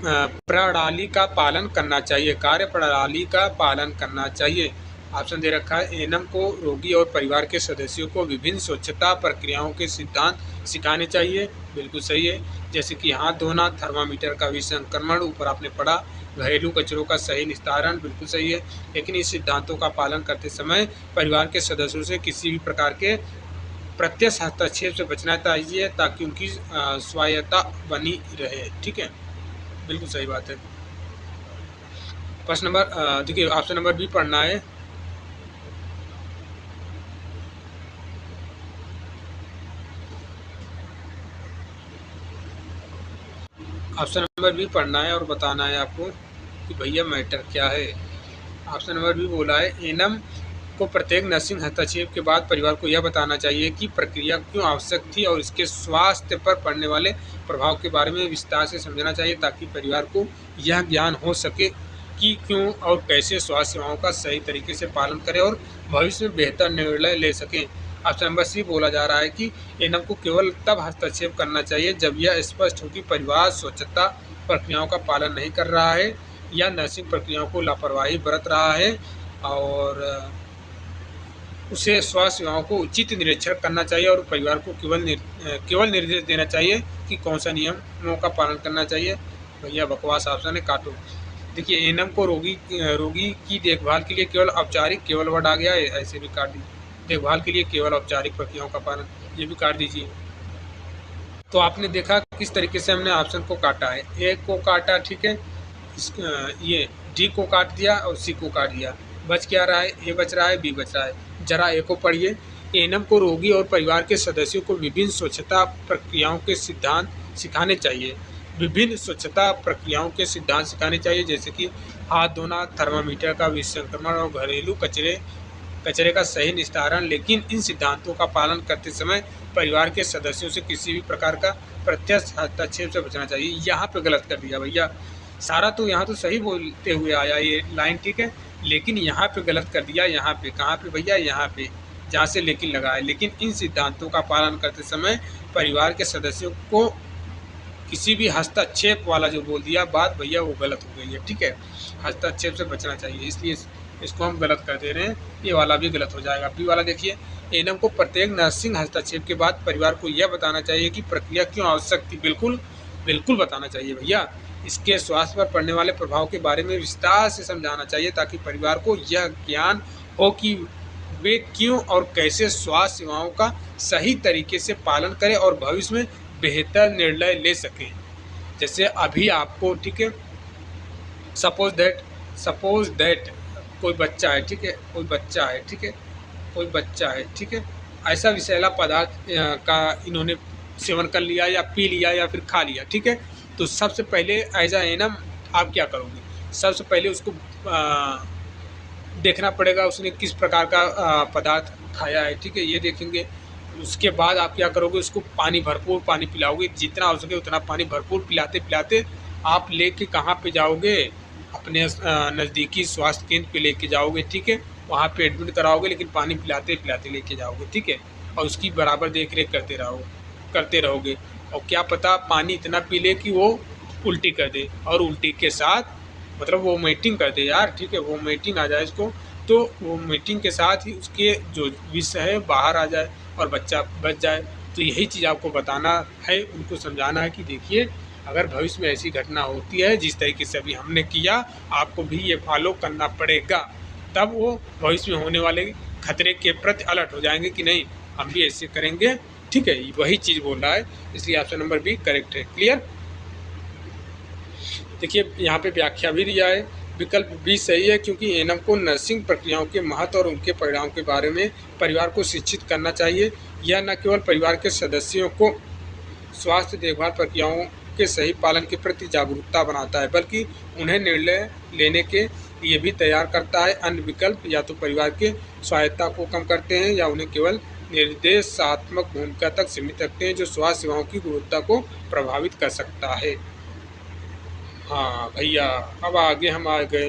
प्रणाली का पालन करना चाहिए? कार्य प्रणाली का पालन करना चाहिए। ऑप्शन दे रखा है, एनम को रोगी और परिवार के सदस्यों को विभिन्न स्वच्छता प्रक्रियाओं के सिद्धांत सिखाने चाहिए। बिल्कुल सही है। जैसे कि हाथ धोना, थर्मामीटर का विसंक्रमण, ऊपर आपने पढ़ा, घरेलू कचरों का सही निस्तारण, बिल्कुल सही है। लेकिन इस सिद्धांतों का पालन करते समय परिवार के सदस्यों से किसी भी प्रकार के प्रत्यक्ष हस्तक्षेप से बचना चाहिए ताकि उनकी स्वायत्तता बनी रहे, ठीक है। बिल्कुल सही बात है। प्रश्न नंबर देखिए, ऑप्शन नंबर बी पढ़ना है। ऑप्शन नंबर बी पढ़ना है और बताना है आपको कि भैया मैटर क्या है। ऑप्शन नंबर बी बोला है, एनम को प्रत्येक नर्सिंग हस्तक्षेप के बाद परिवार को यह बताना चाहिए कि प्रक्रिया क्यों आवश्यक थी और इसके स्वास्थ्य पर पड़ने वाले प्रभाव के बारे में विस्तार से समझना चाहिए ताकि परिवार को यह ज्ञान हो सके कि क्यों और कैसे स्वास्थ्य सेवाओं का सही तरीके से पालन करें और भविष्य में बेहतर निर्णय ले सकें। ऑप्शन नंबर सी बोला जा रहा है कि एनम को केवल तब हस्तक्षेप करना चाहिए जब यह स्पष्ट हो कि परिवार स्वच्छता प्रक्रियाओं का पालन नहीं कर रहा है या नर्सिंग प्रक्रियाओं को लापरवाही बरत रहा है, और उसे स्वास्थ्य सेवाओं को उचित निरीक्षण करना चाहिए और परिवार को केवल निर्देश देना चाहिए कि कौन सा नियमों का पालन करना चाहिए। भैया बकवास ऑप्शन है, काटो। देखिए, एनम को रोगी की देखभाल के लिए केवल वर्ड आ गया है, ऐसे भी काट दी। देखभाल के लिए केवल औपचारिक प्रक्रियाओं का पालन, ये भी काट दीजिए। तो आपने देखा किस तरीके से हमने ऑप्शन को काटा है। ए को काटा, ठीक है, ये डी को काट दिया और सी को काट दिया। बच क्या रहा है? ए बच रहा है, बी बच रहा है। जरा ए को पढ़िए। एनम को रोगी और परिवार के सदस्यों को विभिन्न स्वच्छता प्रक्रियाओं के सिद्धांत सिखाने चाहिए। विभिन्न स्वच्छता प्रक्रियाओं के सिद्धांत सिखाने चाहिए, जैसे कि हाथ धोना, थर्मामीटर का विसंक्रमण और घरेलू कचरे का सही निस्तारण। लेकिन इन सिद्धांतों का पालन करते समय परिवार के सदस्यों से किसी भी प्रकार का प्रत्यक्ष हस्तक्षेप से बचना चाहिए। यहाँ पे गलत कर दिया भैया। सारा तो यहाँ तो सही बोलते हुए आया ये लाइन, ठीक है, लेकिन यहाँ पे गलत कर दिया। यहाँ पे कहाँ पे भैया? यहाँ पे, जहाँ से लेकिन लगा है। लेकिन इन सिद्धांतों का पालन करते समय परिवार के सदस्यों को किसी भी हस्तक्षेप वाला जो बोल दिया बात भैया, वो गलत हो गई है, ठीक है। हस्तक्षेप से बचना चाहिए, इसलिए इसको हम गलत कर दे रहे हैं। ये वाला भी गलत हो जाएगा। बी वाला देखिए, एनम को प्रत्येक नर्सिंग हस्तक्षेप के बाद परिवार को यह बताना चाहिए कि प्रक्रिया क्यों आवश्यक थी। बिल्कुल बताना चाहिए भैया। इसके स्वास्थ्य पर पड़ने वाले प्रभाव के बारे में विस्तार से समझाना चाहिए ताकि परिवार को यह ज्ञान हो कि वे क्यों और कैसे स्वास्थ्य सेवाओं का सही तरीके से पालन करें और भविष्य में बेहतर निर्णय ले सकें। जैसे अभी आपको, ठीक है, सपोज दैट कोई बच्चा है, ठीक है, कोई बच्चा है, ठीक है, ऐसा विषैला पदार्थ का इन्होंने सेवन कर लिया या पी लिया या फिर खा लिया, ठीक है। तो सबसे पहले एज अ एनम आप क्या करोगे, सबसे पहले उसको देखना पड़ेगा उसने किस प्रकार का पदार्थ खाया है, ठीक है, ये देखेंगे। उसके बाद आप क्या करोगे, उसको पानी भरपूर पानी पिलाओगे, जितना हो सके उतना पानी भरपूर पिलाते पिलाते आप लेके कहाँ पे जाओगे, अपने नज़दीकी स्वास्थ्य केंद्र पे लेके जाओगे, ठीक है। वहाँ पे एडमिट कराओगे, लेकिन पानी पिलाते पिलाते लेके जाओगे, ठीक है। और उसकी बराबर देख रेख करते रहोगे। और क्या पता पानी इतना पी ले कि वो उल्टी कर दे, और उल्टी के साथ मतलब वोमिटिंग कर दे यार, ठीक है, वोमिटिंग आ जाए इसको, तो वोमिटिंग के साथ ही उसके जो विष है बाहर आ जाए और बच्चा बच जाए। तो यही चीज़ आपको बताना है, उनको समझाना है कि देखिए अगर भविष्य में ऐसी घटना होती है जिस तरीके से अभी हमने किया, आपको भी ये फॉलो करना पड़ेगा, तब वो भविष्य में होने वाले खतरे के प्रति अलर्ट हो जाएंगे कि नहीं हम भी ऐसे करेंगे, ठीक है। वही चीज़ बोल रहा है, इसलिए ऑप्शन नंबर बी करेक्ट है। क्लियर। देखिए यहाँ पे व्याख्या भी दिया है, विकल्प बी सही है क्योंकि एनम को नर्सिंग प्रक्रियाओं के महत्व और उनके परिणामों के बारे में परिवार को शिक्षित करना चाहिए। यह न केवल परिवार के सदस्यों को स्वास्थ्य देखभाल प्रक्रियाओं के सही पालन के प्रति जागरूकता बनाता है, बल्कि उन्हें निर्णय लेने के लिए भी तैयार करता है। अन्य विकल्प या तो परिवार के स्वायत्तता को कम करते हैं या उन्हें केवल निर्देशात्मक भूमिका तक सीमित रखते हैं, जो स्वास्थ्य सेवाओं की गुणवत्ता को प्रभावित कर सकता है। हाँ भैया, अब आगे हम आ गए।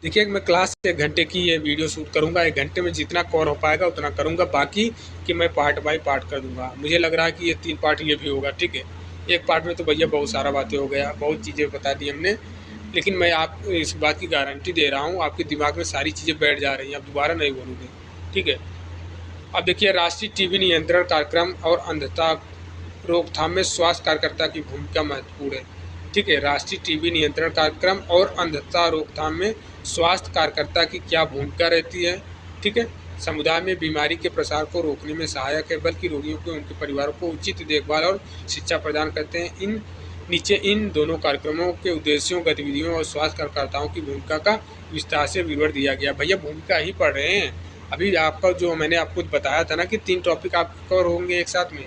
देखिए मैं क्लास 1 घंटे की ये वीडियो शूट करूँगा, 1 घंटे में जितना कवर हो पाएगा उतना करूँगा, बाकी कि मैं पार्ट बाय पार्ट कर दूँगा। मुझे लग रहा है कि ये 3 पार्ट ये भी होगा, ठीक है। एक पार्ट में तो भैया बहुत सारा बातें हो गया, बहुत चीज़ें बता दी हमने, लेकिन मैं आपको इस बात की गारंटी दे रहा हूँ आपके दिमाग में सारी चीज़ें बैठ जा रही हैं, अब दोबारा नहीं बोलूँगी, ठीक है। अब देखिए राष्ट्रीय टीबी नियंत्रण कार्यक्रम और अंधता रोकथाम में स्वास्थ्य कार्यकर्ता की भूमिका महत्वपूर्ण है, ठीक है। राष्ट्रीय टीबी नियंत्रण कार्यक्रम और अंधता रोकथाम में स्वास्थ्य कार्यकर्ता की क्या भूमिका रहती है, ठीक है। समुदाय में बीमारी के प्रसार को रोकने में सहायक है, बल्कि रोगियों को उनके परिवारों को उचित देखभाल और शिक्षा प्रदान करते हैं। इन दोनों कार्यक्रमों के उद्देश्यों, गतिविधियों और स्वास्थ्य कार्यकर्ताओं की भूमिका का विस्तार से विवरण दिया गया। भैया भूमिका ही पढ़ रहे हैं अभी, आपका जो मैंने आपको बताया था ना कि 3 टॉपिक आपके कवर होंगे एक साथ में।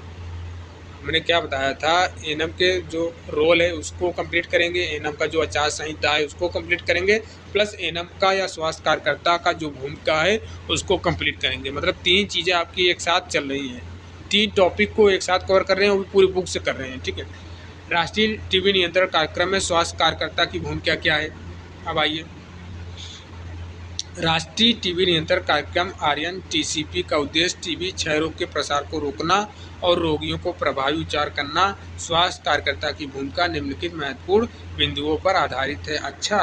मैंने क्या बताया था, एनम के जो रोल है उसको कंप्लीट करेंगे, एनम का जो आचार संहिता है उसको कंप्लीट करेंगे, प्लस एनम का या स्वास्थ्य कार्यकर्ता का जो भूमिका है उसको कंप्लीट करेंगे। मतलब 3 चीज़ें आपकी एक साथ चल रही हैं, 3 टॉपिक को एक साथ कवर कर रहे हैं, वो भी पूरी बुक से कर रहे हैं, ठीक है। राष्ट्रीय टीबी नियंत्रण कार्यक्रम में स्वास्थ्य कार्यकर्ता की भूमिका क्या है, अब आइए। राष्ट्रीय टीबी नियंत्रण कार्यक्रम RNTCP का उद्देश्य टीबी क्षय रोग के प्रसार को रोकना और रोगियों को प्रभावी उपचार करना। स्वास्थ्य कार्यकर्ता की भूमिका निम्नलिखित महत्वपूर्ण बिंदुओं पर आधारित है। अच्छा,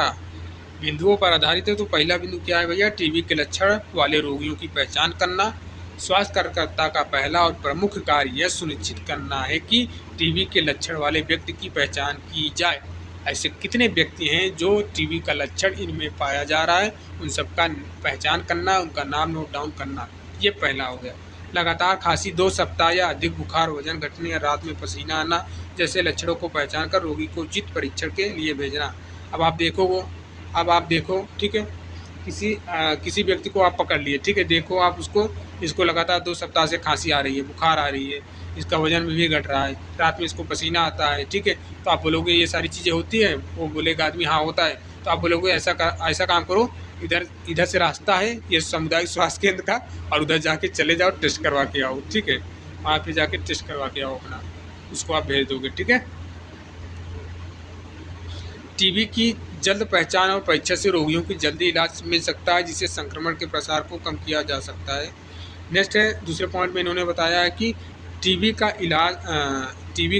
बिंदुओं पर आधारित है तो पहला बिंदु क्या है भैया, टीबी के लक्षण वाले रोगियों की पहचान करना। स्वास्थ्य कार्यकर्ता का पहला और प्रमुख कार्य यह सुनिश्चित करना है कि टीबी के लक्षण वाले व्यक्ति की पहचान की जाए। ऐसे कितने व्यक्ति हैं जो टीबी का लक्षण इनमें पाया जा रहा है, उन सबका पहचान करना, उनका नाम नोट डाउन करना, ये पहला हो गया। लगातार खांसी, 2 सप्ताह या अधिक बुखार, वजन घटने या रात में पसीना आना जैसे लक्षणों को पहचान कर रोगी को उचित परीक्षण के लिए भेजना। अब आप देखो, ठीक है, किसी व्यक्ति को आप पकड़ लिए, ठीक है, देखो आप इसको लगातार 2 सप्ताह से खांसी आ रही है, बुखार आ रही है, इसका वजन भी घट रहा है, रात में इसको पसीना आता है, ठीक है। तो आप बोलोगे ये सारी चीज़ें होती हैं, वो बोलेगा आदमी हाँ होता है, तो आप बोलोगे ऐसा काम करो, इधर से रास्ता है ये सामुदायिक स्वास्थ्य केंद्र का, और उधर जाके चले जाओ टेस्ट करवा के आओ, ठीक है। वहाँ पे जाके टेस्ट करवा के आओ अपना, उसको आप भेज दोगे, ठीक है। टीबी की जल्द पहचान और परीक्षा से रोगियों की जल्दी इलाज मिल सकता है, जिससे संक्रमण के प्रसार को कम किया जा सकता है। नेक्स्ट है, दूसरे पॉइंट में इन्होंने बताया है कि टीबी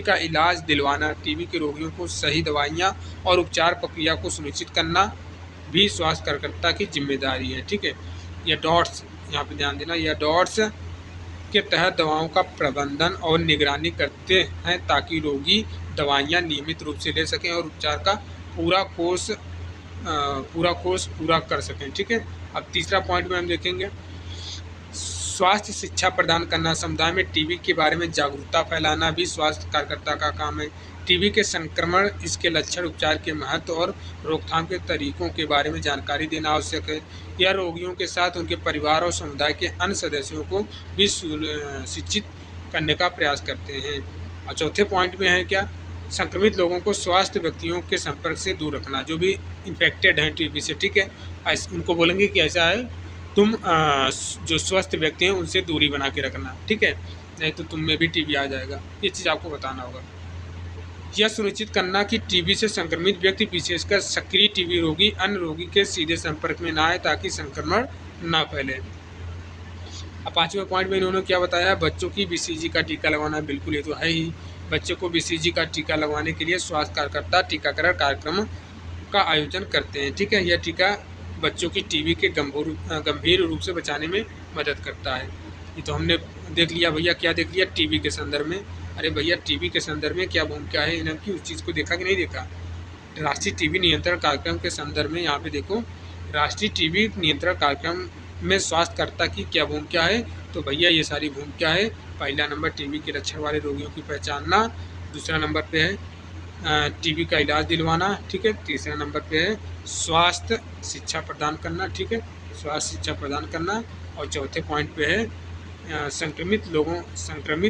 का इलाज दिलवाना, टीबी के रोगियों को सही दवाइयाँ और उपचार प्रक्रिया को सुनिश्चित करना भी स्वास्थ्य कार्यकर्ता की जिम्मेदारी है, ठीक है। यह डॉट्स, यहाँ पे ध्यान देना, यह डॉट्स के तहत दवाओं का प्रबंधन और निगरानी करते हैं ताकि रोगी दवाइयाँ नियमित रूप से ले सकें और उपचार का पूरा कोर्स पूरा कर सकें, ठीक है। अब तीसरा पॉइंट में हम देखेंगे, स्वास्थ्य शिक्षा प्रदान करना, समुदाय में टीबी के बारे में जागरूकता फैलाना भी स्वास्थ्य कार्यकर्ता का काम है। टीबी के संक्रमण, इसके लक्षण, उपचार के महत्व और रोकथाम के तरीकों के बारे में जानकारी देना आवश्यक है। यह रोगियों के साथ उनके परिवार और समुदाय के अन्य सदस्यों को भी शिक्षित करने का प्रयास करते हैं। और चौथे पॉइंट में है क्या, संक्रमित लोगों को स्वास्थ्य व्यक्तियों के संपर्क से दूर रखना, जो भी इन्फेक्टेड हैं टीबी से, ठीक है, उनको बोलेंगे कि ऐसा है तुम जो स्वस्थ व्यक्ति हैं उनसे दूरी बना के रखना, ठीक है, नहीं तो तुम में भी टीबी आ जाएगा। ये चीज़ आपको बताना होगा। यह सुनिश्चित करना कि टीबी से संक्रमित व्यक्ति विशेषकर सक्रिय टीबी रोगी अन्य रोगी के सीधे संपर्क में ना आए ताकि संक्रमण ना फैले। अब पाँचवें पॉइंट में इन्होंने क्या बताया, बच्चों की बीसीजी का टीका लगवाना। बिल्कुल ये तो है ही, बच्चों को बीसीजी का टीका लगवाने के लिए स्वास्थ्य कार्यकर्ता टीकाकरण कार्यक्रम का आयोजन करते हैं, ठीक है। यह टीका बच्चों की टीबी के गंभीर रूप से बचाने में मदद करता है। ये तो हमने देख लिया भैया, क्या देख लिया, टीबी के संदर्भ में। अरे भैया टीबी के संदर्भ में क्या भूमिका है इनकी, उस चीज़ को देखा कि नहीं देखा। राष्ट्रीय टीबी नियंत्रण कार्यक्रम के संदर्भ में यहाँ पे देखो, राष्ट्रीय टीबी नियंत्रण कार्यक्रम में स्वास्थ्यकर्ता की क्या भूमिका है, तो भैया ये सारी भूमिका है। पहला नंबर टीबी के लक्षण वाले रोगियों की पहचानना, दूसरा नंबर पे है टीबी का इलाज दिलवाना, ठीक है, तीसरा नंबर पे है स्वास्थ्य शिक्षा प्रदान करना, ठीक है, स्वास्थ्य शिक्षा प्रदान करना, और चौथे पॉइंट पे है संक्रमित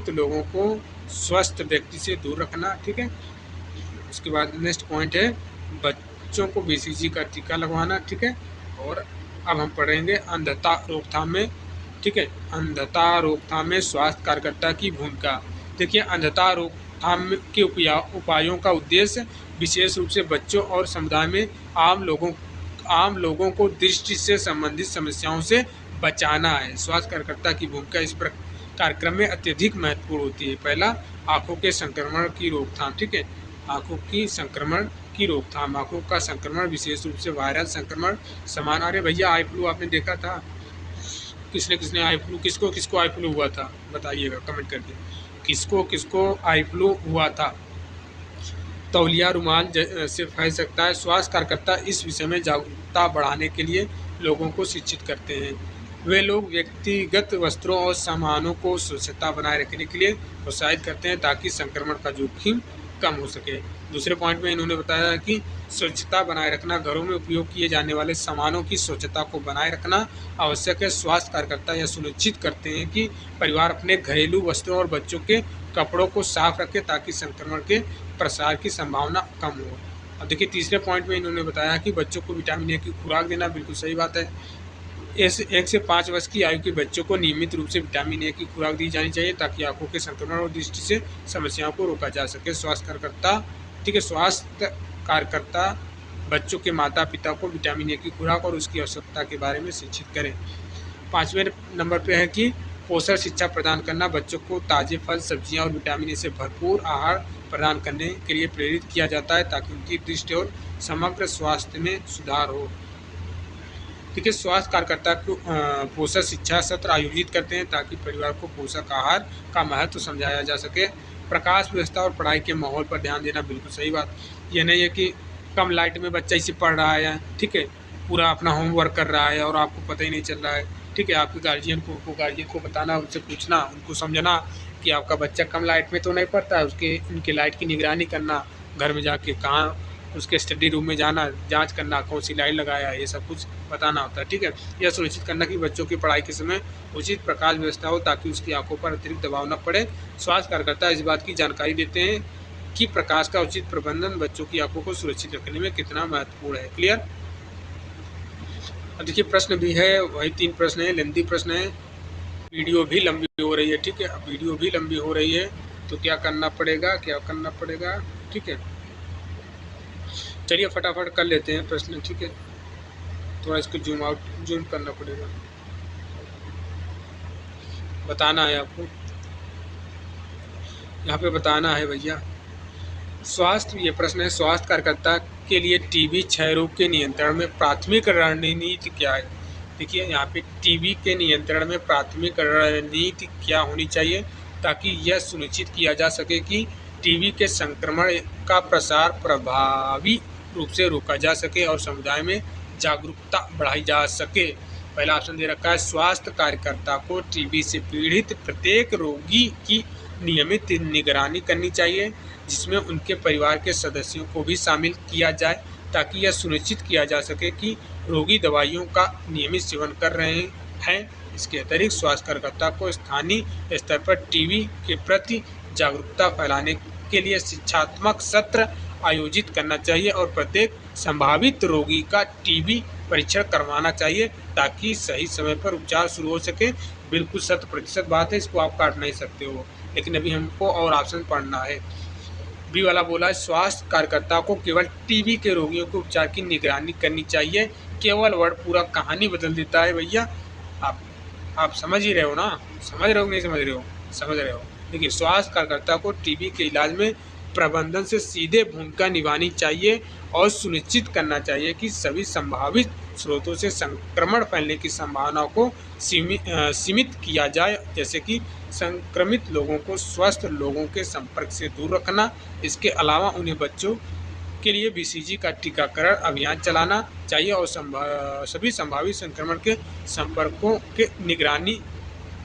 लोगों को स्वस्थ व्यक्ति से दूर रखना, ठीक है। उसके बाद नेक्स्ट पॉइंट है बच्चों को बीसीजी का टीका लगवाना, ठीक है। और अब हम पढ़ेंगे अंधता रोकथाम में, ठीक है, अंधता रोकथाम में स्वास्थ्य कार्यकर्ता की भूमिका। देखिए, अंधता रोकथाम के उपायों का उद्देश्य विशेष रूप से बच्चों और समुदाय में आम लोगों को दृष्टि से संबंधित समस्याओं से बचाना है। स्वास्थ्य कार्यकर्ता की भूमिका इस कार्यक्रम में अत्यधिक महत्वपूर्ण होती है। पहला, आँखों के संक्रमण की रोकथाम, ठीक है, आँखों की संक्रमण की रोकथाम। आँखों का संक्रमण विशेष रूप से वायरल संक्रमण समान। अरे भैया आई फ्लू आपने देखा था, किसने आई फ्लू, किसको आई फ्लू हुआ था, बताइएगा कमेंट करके, किसको आई फ्लू हुआ था। तौलिया रुमाल से फैल सकता है। स्वास्थ्य कार्यकर्ता इस विषय में जागरूकता बढ़ाने के लिए लोगों को शिक्षित करते हैं। वे लोग व्यक्तिगत वस्त्रों और सामानों को स्वच्छता बनाए रखने के लिए प्रोत्साहित करते हैं ताकि संक्रमण का जोखिम कम हो सके। दूसरे पॉइंट में इन्होंने बताया कि स्वच्छता बनाए रखना, घरों में उपयोग किए जाने वाले सामानों की स्वच्छता को बनाए रखना आवश्यक है। स्वास्थ्य कार्यकर्ता यह सुनिश्चित करते हैं कि परिवार अपने घरेलू वस्त्रों और बच्चों के कपड़ों को साफ रखे ताकि संक्रमण के प्रसार की संभावना कम हो। अब देखिए, तीसरे पॉइंट में इन्होंने बताया कि बच्चों को विटामिन ए की खुराक देना। बिल्कुल सही बात है। 1 से 5 वर्ष की आयु के बच्चों को नियमित रूप से विटामिन ए की खुराक दी जानी चाहिए ताकि आंखों के संक्रमण और दृष्टि से समस्याओं को रोका जा सके। स्वास्थ्य कार्यकर्ता, ठीक है, स्वास्थ्य कार्यकर्ता बच्चों के माता पिता को विटामिन ए की खुराक और उसकी आवश्यकता के बारे में शिक्षित करें। 5वें नंबर पे है कि पोषण शिक्षा प्रदान करना। बच्चों को ताज़े फल, सब्जियां और विटामिन ए से भरपूर आहार प्रदान करने के लिए प्रेरित किया जाता है ताकि उनकी दृष्टि और समग्र स्वास्थ्य में सुधार हो। ठीक है, स्वास्थ्य कार्यकर्ता को पोषण शिक्षा सत्र आयोजित करते हैं ताकि परिवार को पोषक आहार का महत्व समझाया जा सके। प्रकाश व्यवस्था और पढ़ाई के माहौल पर ध्यान देना। बिल्कुल सही बात। यह नहीं है कि कम लाइट में बच्चा इसे पढ़ रहा है, ठीक है, पूरा अपना होमवर्क कर रहा है और आपको पता ही नहीं चल रहा है। ठीक है, आपके गार्जियन को बताना, उनसे पूछना, उनको समझना कि आपका बच्चा कम लाइट में तो नहीं पढ़ता है, उनके लाइट की निगरानी करना, घर में जाके कहाँ उसके स्टडी रूम में जाना, जांच करना कौन सी लाइट लगाया है, ये सब कुछ बताना होता है। ठीक है, यह सुनिश्चित करना कि बच्चों की पढ़ाई के समय उचित प्रकाश व्यवस्था हो ताकि उसकी आंखों पर अतिरिक्त दबाव न पड़े। स्वास्थ्य कार्यकर्ता इस बात की जानकारी देते हैं कि प्रकाश का उचित प्रबंधन बच्चों की आंखों को सुरक्षित रखने में कितना महत्वपूर्ण है। क्लियर। अब देखिए, प्रश्न भी है, वही 3 प्रश्न है, लेंथी प्रश्न है, वीडियो भी लंबी हो रही है। ठीक है, अब वीडियो भी लंबी हो रही है तो क्या करना पड़ेगा, ठीक है, चलिए फटाफट कर लेते हैं प्रश्न। ठीक है, थोड़ा इसको जूम करना पड़ेगा, बताना है आपको, यहाँ पे बताना है भैया। ये प्रश्न है, स्वास्थ्य कार्यकर्ता के लिए टीबी क्षय रोग के नियंत्रण में प्राथमिक रणनीति क्या है। देखिए, यहाँ पे टीबी के नियंत्रण में प्राथमिक रणनीति क्या होनी चाहिए ताकि यह सुनिश्चित किया जा सके कि टीबी के संक्रमण का प्रसार प्रभावी रूप से रोका जा सके और समुदाय में जागरूकता बढ़ाई जा सके। पहला ऑप्शन दे रखा है, स्वास्थ्य कार्यकर्ता को टीबी से पीड़ित प्रत्येक रोगी की नियमित निगरानी करनी चाहिए जिसमें उनके परिवार के सदस्यों को भी शामिल किया जाए ताकि यह सुनिश्चित किया जा सके कि रोगी दवाइयों का नियमित सेवन कर रहे हैं। इसके अतिरिक्त स्वास्थ्य कार्यकर्ता को स्थानीय स्तर पर टीबी के प्रति जागरूकता फैलाने के लिए शिक्षात्मक सत्र आयोजित करना चाहिए और प्रत्येक संभावित रोगी का टीबी परीक्षण करवाना चाहिए ताकि सही समय पर उपचार शुरू हो सके। बिल्कुल 100% बात है, इसको आप काट नहीं सकते हो। लेकिन अभी हमको और ऑप्शन पढ़ना है। बी वाला बोला है स्वास्थ्य कार्यकर्ता को केवल टीबी के रोगियों के उपचार की निगरानी करनी चाहिए। केवल वर्ड पूरा कहानी बदल देता है भैया। आप समझ ही रहे हो ना, समझ रहे हो नहीं समझ रहे हो, समझ रहे हो। देखिए स्वास्थ्य कार्यकर्ता को टीबी के इलाज में प्रबंधन से सीधे भूमिका निभानी चाहिए और सुनिश्चित करना चाहिए कि सभी संभावित स्रोतों से संक्रमण फैलने की संभावना को सीमित किया जाए, जैसे कि संक्रमित लोगों को स्वस्थ लोगों के संपर्क से दूर रखना। इसके अलावा उन्हें बच्चों के लिए बीसीजी का टीकाकरण अभियान चलाना चाहिए और सभी संभावित संक्रमण के संपर्कों के निगरानी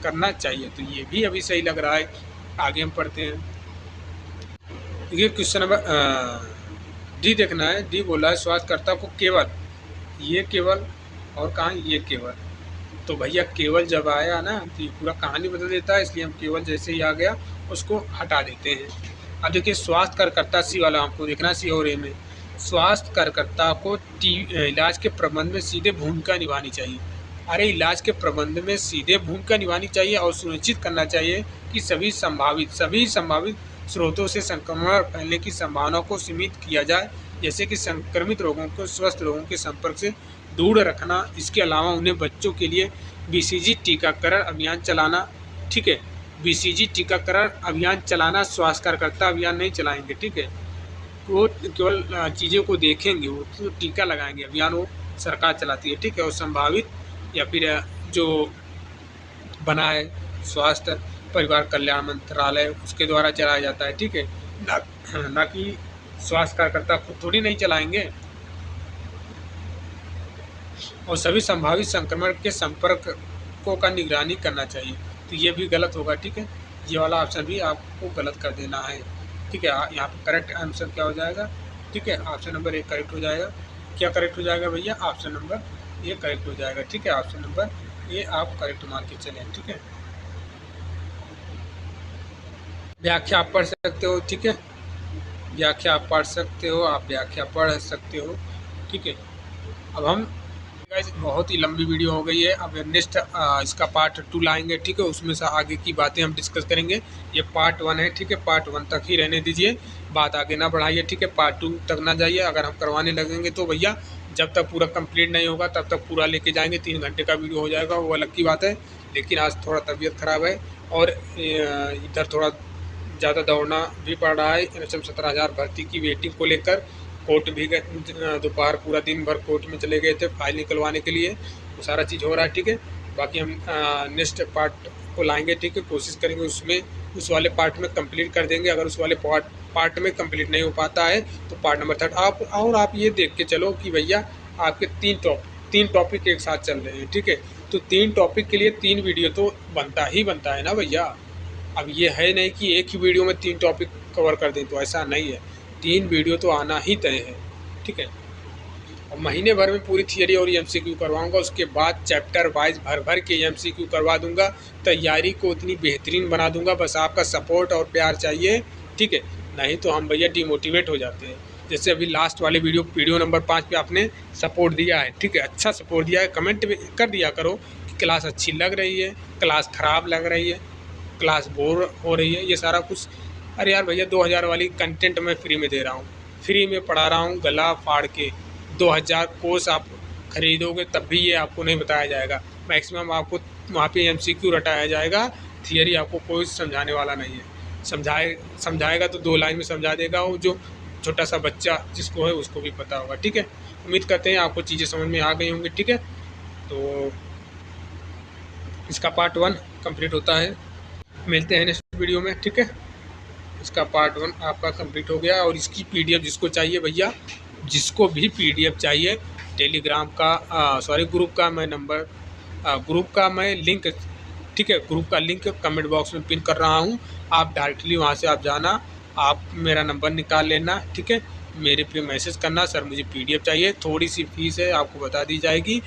करना चाहिए। तो ये भी अभी सही लग रहा है। आगे हम पढ़ते हैं। ये क्वेश्चन नंबर डी देखना है। डी बोला है स्वास्थ्यकर्ता को केवल, ये केवल और कहाँ ये केवल, तो भैया केवल जब आया ना तो ये पूरा कहानी बदल देता है, इसलिए हम केवल जैसे ही आ गया उसको हटा देते हैं। अब देखिए स्वास्थ्य कार्यकर्ता सी वाला हमको देखना, सी और ए में स्वास्थ्य कार्यकर्ता को इलाज के प्रबंध में सीधे भूमिका निभानी चाहिए। अरे इलाज के प्रबंध में सीधे भूमिका निभानी चाहिए और सुनिश्चित करना चाहिए कि सभी संभावित स्रोतों से संक्रमण फैलने की संभावना को सीमित किया जाए, जैसे कि संक्रमित लोगों को स्वस्थ लोगों के संपर्क से दूर रखना। इसके अलावा उन्हें बच्चों के लिए बीसीजी टीकाकरण अभियान चलाना। ठीक है, बीसीजी टीकाकरण अभियान चलाना, स्वास्थ्य कार्यकर्ता अभियान नहीं चलाएंगे। ठीक है, वो केवल चीज़ों को देखेंगे, वो तो टीका लगाएंगे। अभियान वो सरकार चलाती है। ठीक है, और संभावित या फिर जो बना है स्वास्थ्य परिवार कल्याण मंत्रालय उसके द्वारा चलाया जाता है। ठीक है, ना कि स्वास्थ्य कार्यकर्ता खुद थोड़ी नहीं चलाएंगे। और सभी संभावित संक्रमण के संपर्कों का निगरानी करना चाहिए। तो ये भी गलत होगा। ठीक है, ये वाला ऑप्शन भी आपको गलत कर देना है। ठीक है, यहाँ पर करेक्ट आंसर क्या हो जाएगा? ठीक है, ऑप्शन नंबर 1 करेक्ट हो जाएगा। क्या करेक्ट हो जाएगा भैया? ऑप्शन नंबर ए करेक्ट हो जाएगा। ठीक है, ऑप्शन नंबर ए आप करेक्ट मान के चलें। ठीक है, व्याख्या आप पढ़ सकते हो। ठीक है, व्याख्या आप पढ़ सकते हो, आप व्याख्या पढ़ सकते हो। ठीक है, अब हम बहुत ही लंबी वीडियो हो गई है। अब नेक्स्ट इसका पार्ट 2 लाएंगे। ठीक है, उसमें से आगे की बातें हम डिस्कस करेंगे। ये पार्ट 1 है। ठीक है, पार्ट 1 तक ही रहने दीजिए, बात आगे ना बढ़ाइए। ठीक है, पार्ट 2 तक ना जाइए। अगर हम करवाने लगेंगे तो भैया जब तक पूरा कंप्लीट नहीं होगा तब तक पूरा लेके जाएंगे। 3 घंटे का वीडियो हो जाएगा, वो अलग की बात है। लेकिन आज थोड़ा तबीयत ख़राब है और इधर थोड़ा ज़्यादा दौड़ना भी पड़ रहा है। NHM 17,000 भर्ती की वेटिंग को लेकर कोर्ट भी गए, दोपहर पूरा दिन भर कोर्ट में चले गए थे फाइल निकलवाने के लिए। वो सारा चीज़ हो रहा है। ठीक है, बाकी हम नेक्स्ट पार्ट को लाएंगे। ठीक है, कोशिश करेंगे उसमें उस वाले पार्ट में कंप्लीट कर देंगे। अगर उस वाले पार्ट में कंप्लीट नहीं हो पाता है तो पार्ट नंबर 3 आप ये देख के चलो कि भैया आपके 3 टॉपिक एक साथ चल रहे हैं। ठीक है, तो 3 टॉपिक के लिए 3 वीडियो तो बनता है ना भैया। अब ये है नहीं कि एक ही वीडियो में 3 टॉपिक कवर कर दें, तो ऐसा नहीं है। 3 वीडियो तो आना ही तय है। ठीक है, और महीने भर में पूरी थियरी और MCQ करवाऊंगा। उसके बाद चैप्टर वाइज भर के MCQ करवा दूंगा। तैयारी को इतनी बेहतरीन बना दूंगा। बस आपका सपोर्ट और प्यार चाहिए। ठीक है, नहीं तो हम भैया डिमोटिवेट हो जाते हैं। जैसे अभी लास्ट वाले वीडियो नंबर 5 पे आपने सपोर्ट दिया है। ठीक है, अच्छा सपोर्ट दिया है। कमेंट में कर दिया करो कि क्लास अच्छी लग रही है, क्लास ख़राब लग रही है, क्लास बोर हो रही है, ये सारा कुछ। अरे यार भैया 2000 वाली कंटेंट मैं फ्री में दे रहा हूँ, फ्री में पढ़ा रहा हूँ गला फाड़ के। 2000 कोर्स आप खरीदोगे तब भी ये आपको नहीं बताया जाएगा। मैक्सिमम आपको वहाँ पे MCQ रटाया जाएगा, थियरी आपको कोई समझाने वाला नहीं है। समझाएगा तो 2 लाइन में समझा देगा, वो जो छोटा सा बच्चा जिसको है उसको भी पता होगा। ठीक है, उम्मीद करते हैं आपको चीज़ें समझ में आ गई होंगी। ठीक है, तो इसका पार्ट 1 कंप्लीट होता है। मिलते हैं नेक्स्ट वीडियो में। ठीक है, इसका पार्ट 1 आपका कंप्लीट हो गया। और इसकी PDF जिसको चाहिए भैया, जिसको भी PDF चाहिए, टेलीग्राम का ग्रुप का मैं नंबर ग्रुप का मैं लिंक, ठीक है, ग्रुप का लिंक कमेंट बॉक्स में पिन कर रहा हूँ। आप डायरेक्टली वहाँ से आप जाना, आप मेरा नंबर निकाल लेना। ठीक है, मेरे पे मैसेज करना, सर मुझे PDF चाहिए, थोड़ी सी फीस है आपको बता दी जाएगी।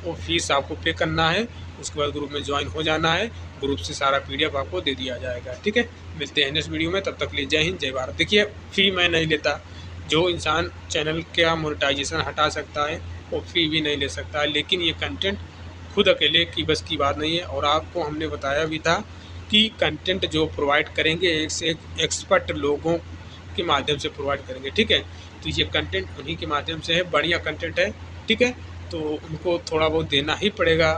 वो फीस आपको पे करना है। उसके बाद ग्रुप में ज्वाइन हो जाना है, ग्रुप से सारा PDF आपको दे दिया जाएगा। ठीक है, मिलते हैं नेक्स्ट वीडियो में, तब तक के लिए जय हिंद जय भारत। देखिए, फ़ी मैं नहीं लेता, जो इंसान चैनल का मोनेटाइजेशन हटा सकता है वो फ़ी भी नहीं ले सकता है, लेकिन ये कंटेंट खुद अकेले की बस की बात नहीं है। और आपको हमने बताया भी था कि कंटेंट जो प्रोवाइड करेंगे एक से एक एक्सपर्ट लोगों के माध्यम से प्रोवाइड करेंगे। ठीक है, तो ये कंटेंट उन्हीं के माध्यम से है, बढ़िया कंटेंट है। ठीक है, तो उनको थोड़ा बहुत देना ही पड़ेगा।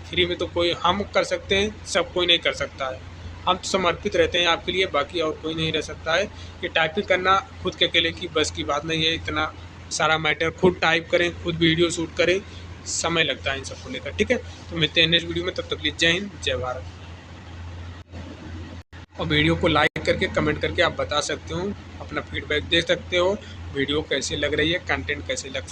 फ्री में तो कोई हम कर सकते हैं, सब कोई नहीं कर सकता है। हम तो समर्पित रहते हैं आपके लिए, बाकी और कोई नहीं रह सकता है। ये टाइपिंग करना खुद के अकेले की बस की बात नहीं है, इतना सारा मैटर खुद टाइप करें, खुद वीडियो शूट करें, समय लगता है इन सबको लेकर। ठीक है, तो मिलते हैं नेक्स्ट वीडियो में, तब तक के लिए जय हिंद जय भारत। और वीडियो को लाइक करके कमेंट करके आप बता सकते हो, अपना फीडबैक दे सकते हो, वीडियो कैसे लग रही है, कंटेंट कैसे लग